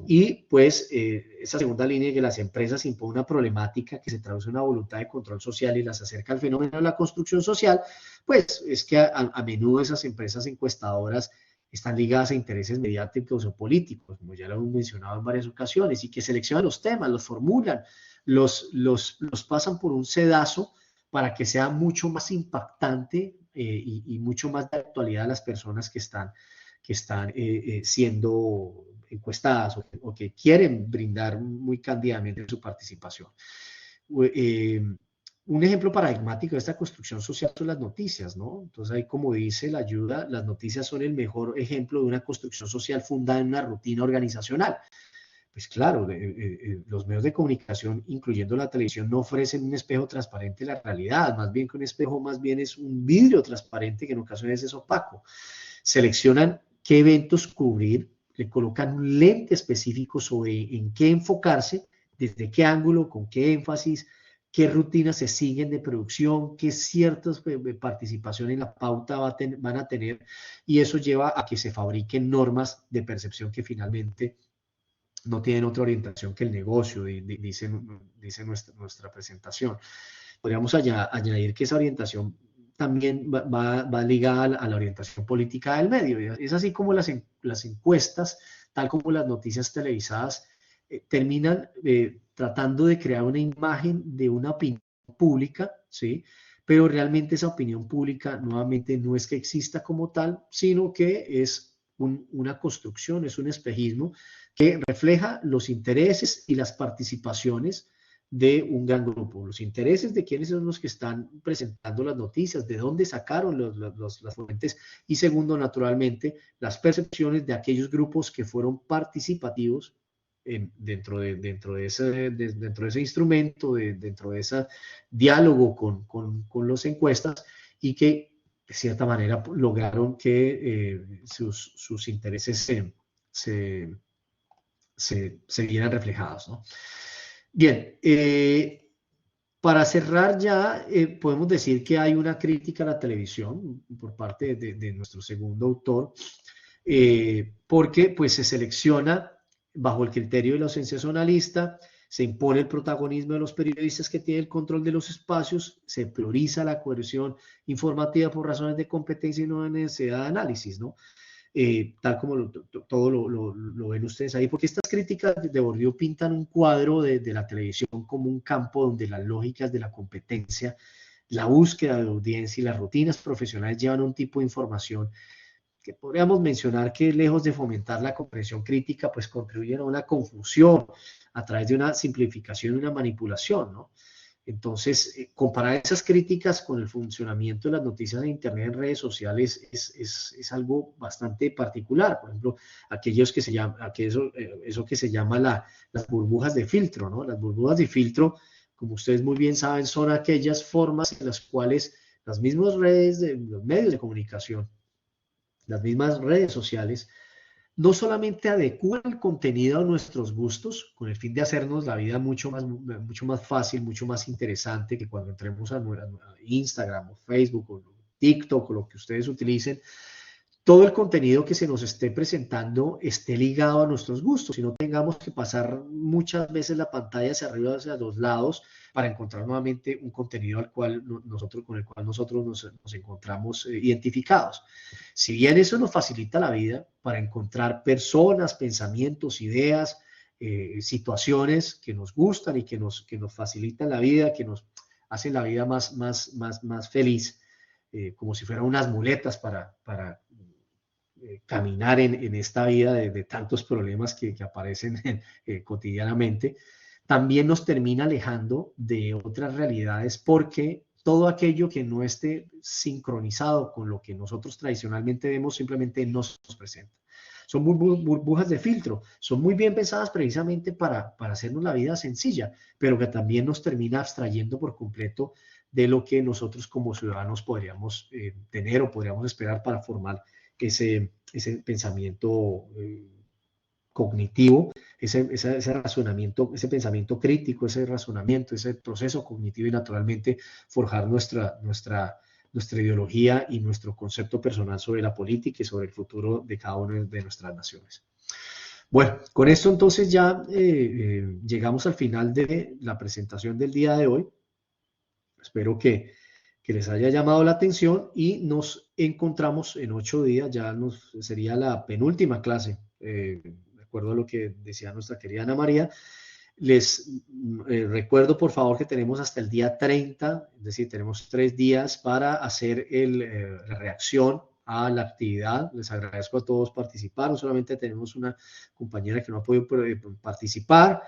Y pues esa segunda línea de que las empresas imponen una problemática que se traduce en una voluntad de control social y las acerca al fenómeno de la construcción social, pues es que a menudo esas empresas encuestadoras están ligadas a intereses mediáticos o políticos, como ya lo hemos mencionado en varias ocasiones, y que seleccionan los temas, los formulan, los pasan por un sedazo para que sea mucho más impactante y mucho más de actualidad a las personas que están siendo encuestadas o que quieren brindar muy cándidamente su participación. un ejemplo paradigmático de esta construcción social son las noticias, ¿no? Entonces ahí, como dice la ayuda, las noticias son el mejor ejemplo de una construcción social fundada en una rutina organizacional. Pues claro, los medios de comunicación, incluyendo la televisión, no ofrecen un espejo transparente de la realidad, más bien que un espejo, más bien es un vidrio transparente que en ocasiones es opaco. Seleccionan qué eventos cubrir, le colocan un lente específico sobre en qué enfocarse, desde qué ángulo, con qué énfasis, qué rutinas se siguen de producción, qué ciertas participación en la pauta van a tener, y eso lleva a que se fabriquen normas de percepción que finalmente no tienen otra orientación que el negocio, dice nuestra presentación. Podríamos añadir que esa orientación también va ligada a la orientación política del medio. Es así como las encuestas, tal como las noticias televisadas, terminan tratando de crear una imagen de una opinión pública, ¿sí? Pero realmente esa opinión pública nuevamente no es que exista como tal, sino que es una construcción, es un espejismo que refleja los intereses y las participaciones de un gran grupo, los intereses de quienes son los que están presentando las noticias, de dónde sacaron las fuentes, y segundo, naturalmente, las percepciones de aquellos grupos que fueron participativos dentro de ese instrumento, dentro de ese diálogo con las encuestas, y que de cierta manera lograron que sus intereses se vieran reflejados, ¿no? Bien, para cerrar ya, podemos decir que hay una crítica a la televisión por parte de nuestro segundo autor, porque pues se selecciona bajo el criterio de la sensacionalista, se impone el protagonismo de los periodistas que tienen el control de los espacios, se prioriza la coerción informativa por razones de competencia y no de necesidad de análisis, ¿no? Tal como todo lo ven ustedes ahí, porque estas críticas de Bourdieu pintan un cuadro de la televisión como un campo donde las lógicas de la competencia, la búsqueda de audiencia y las rutinas profesionales llevan un tipo de información que podríamos mencionar que, lejos de fomentar la comprensión crítica, pues contribuyen a una confusión a través de una simplificación y una manipulación, ¿no? Entonces, comparar esas críticas con el funcionamiento de las noticias de Internet en redes sociales es algo bastante particular. Por ejemplo, eso que se llama las burbujas de filtro, ¿no? Las burbujas de filtro, como ustedes muy bien saben, son aquellas formas en las cuales las mismas redes, los medios de comunicación, las mismas redes sociales, no solamente adecúan el contenido a nuestros gustos, con el fin de hacernos la vida mucho más fácil, mucho más interesante, que cuando entremos a Instagram o Facebook o TikTok o lo que ustedes utilicen, todo el contenido que se nos esté presentando esté ligado a nuestros gustos y no tengamos que pasar muchas veces la pantalla hacia arriba, hacia los lados, para encontrar nuevamente un contenido con el cual nosotros nos encontramos identificados. Si bien eso nos facilita la vida para encontrar personas, pensamientos, ideas, situaciones que nos gustan y que nos facilitan la vida, que nos hacen la vida más feliz, como si fueran unas muletas para caminar en esta vida de tantos problemas que aparecen cotidianamente, también nos termina alejando de otras realidades, porque todo aquello que no esté sincronizado con lo que nosotros tradicionalmente vemos simplemente no se nos presenta. Son burbujas de filtro, son muy bien pensadas precisamente para hacernos la vida sencilla, pero que también nos termina abstrayendo por completo de lo que nosotros como ciudadanos podríamos tener o podríamos esperar para formar ese pensamiento cognitivo, ese razonamiento, ese pensamiento crítico, ese razonamiento, ese proceso cognitivo, y naturalmente forjar nuestra ideología y nuestro concepto personal sobre la política y sobre el futuro de cada una de nuestras naciones. Bueno, con esto entonces ya llegamos al final de la presentación del día de hoy. Espero que les haya llamado la atención y nos encontramos en 8 días, ya sería la penúltima clase, de acuerdo a lo que decía nuestra querida Ana María. Les recuerdo por favor que tenemos hasta el día 30, es decir, tenemos 3 días para hacer la reacción a la actividad. Les agradezco a todos participar, no solamente tenemos una compañera que no ha podido participar,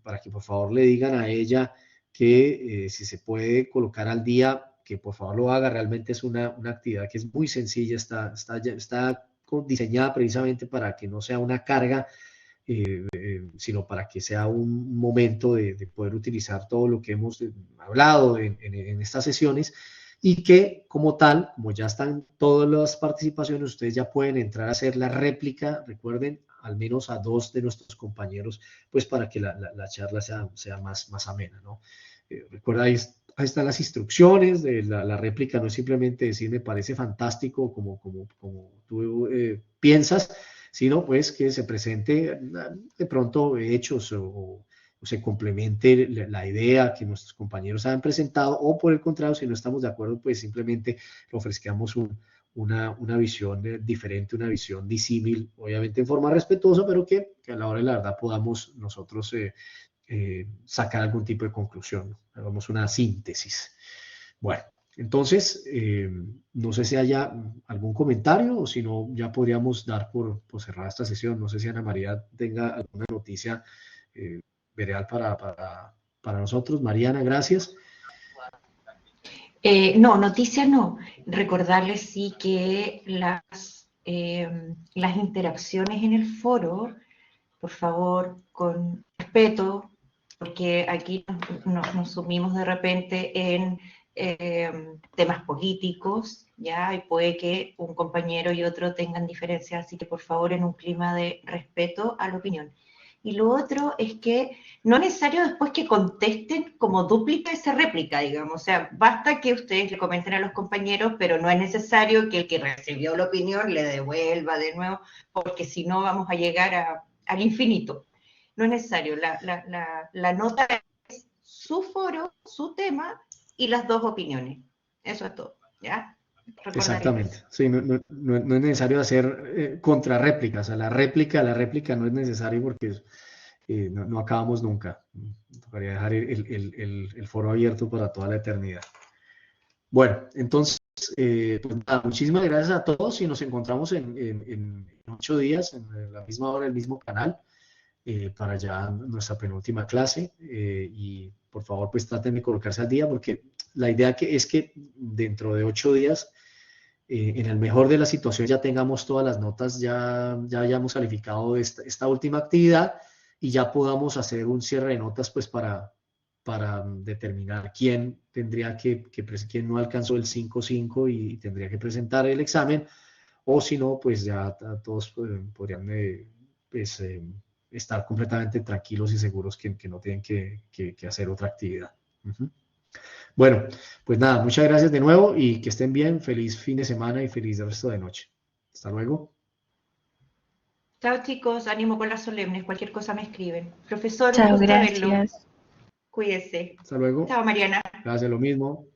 para que por favor le digan a ella que si se puede colocar al día, que por favor lo haga. Realmente es una actividad que es muy sencilla, está diseñada precisamente para que no sea una carga, sino para que sea un momento de poder utilizar todo lo que hemos hablado en estas sesiones, y que como tal, como ya están todas las participaciones, ustedes ya pueden entrar a hacer la réplica, recuerden, al menos a 2 de nuestros compañeros, pues para que la charla sea más amena, ¿no? Recuerda, ahí están las instrucciones de la réplica. No es simplemente decir me parece fantástico como tú piensas, sino pues que se presente de pronto hechos, o se complemente la idea que nuestros compañeros han presentado, o por el contrario, si no estamos de acuerdo, pues simplemente ofrezcamos una visión diferente, una visión disímil, obviamente en forma respetuosa, pero que a la hora de la verdad podamos nosotros sacar algún tipo de conclusión, ¿no? Hagamos una síntesis. Bueno, entonces, no sé si haya algún comentario, o si no, ya podríamos dar por cerrada esta sesión. No sé si Ana María tenga alguna noticia eh, vereal para nosotros. Mariana, gracias. No, noticias no. Recordarles sí que las interacciones en el foro, por favor, con respeto, porque aquí nos sumimos de repente en temas políticos, ¿ya? Y puede que un compañero y otro tengan diferencias, así que por favor en un clima de respeto a la opinión. Y lo otro es que no es necesario después que contesten como dúplica esa réplica, digamos. O sea, basta que ustedes le comenten a los compañeros, pero no es necesario que el que recibió la opinión le devuelva de nuevo, porque si no vamos a llegar al infinito. No es necesario. La nota es su foro, su tema y las 2 opiniones. Eso es todo, ¿ya? Exactamente. Sí, no es necesario hacer contrarréplicas. A la réplica no es necesario, porque no acabamos nunca. Tocaría dejar el foro abierto para toda la eternidad. Bueno, entonces, pues nada, muchísimas gracias a todos, y nos encontramos en 8 días, en la misma hora, el mismo canal, para ya nuestra penúltima clase. Y por favor, pues traten de colocarse al día, porque la idea es que dentro de 8 días, en el mejor de las situaciones, ya tengamos todas las notas, ya hayamos calificado esta última actividad, y ya podamos hacer un cierre de notas, pues para determinar quién quién no alcanzó el 5.5 y tendría que presentar el examen, o si no, pues ya todos podrían pues, estar completamente tranquilos y seguros que no tienen que hacer otra actividad. Bueno, pues nada, muchas gracias de nuevo, y que estén bien. Feliz fin de semana y feliz resto de noche. Hasta luego. Chao chicos, ánimo con las solemnes, cualquier cosa me escriben. Profesor, un Chao, gusto verlo. gracias. Cuídese. Hasta luego. Chao Mariana. Gracias, lo mismo.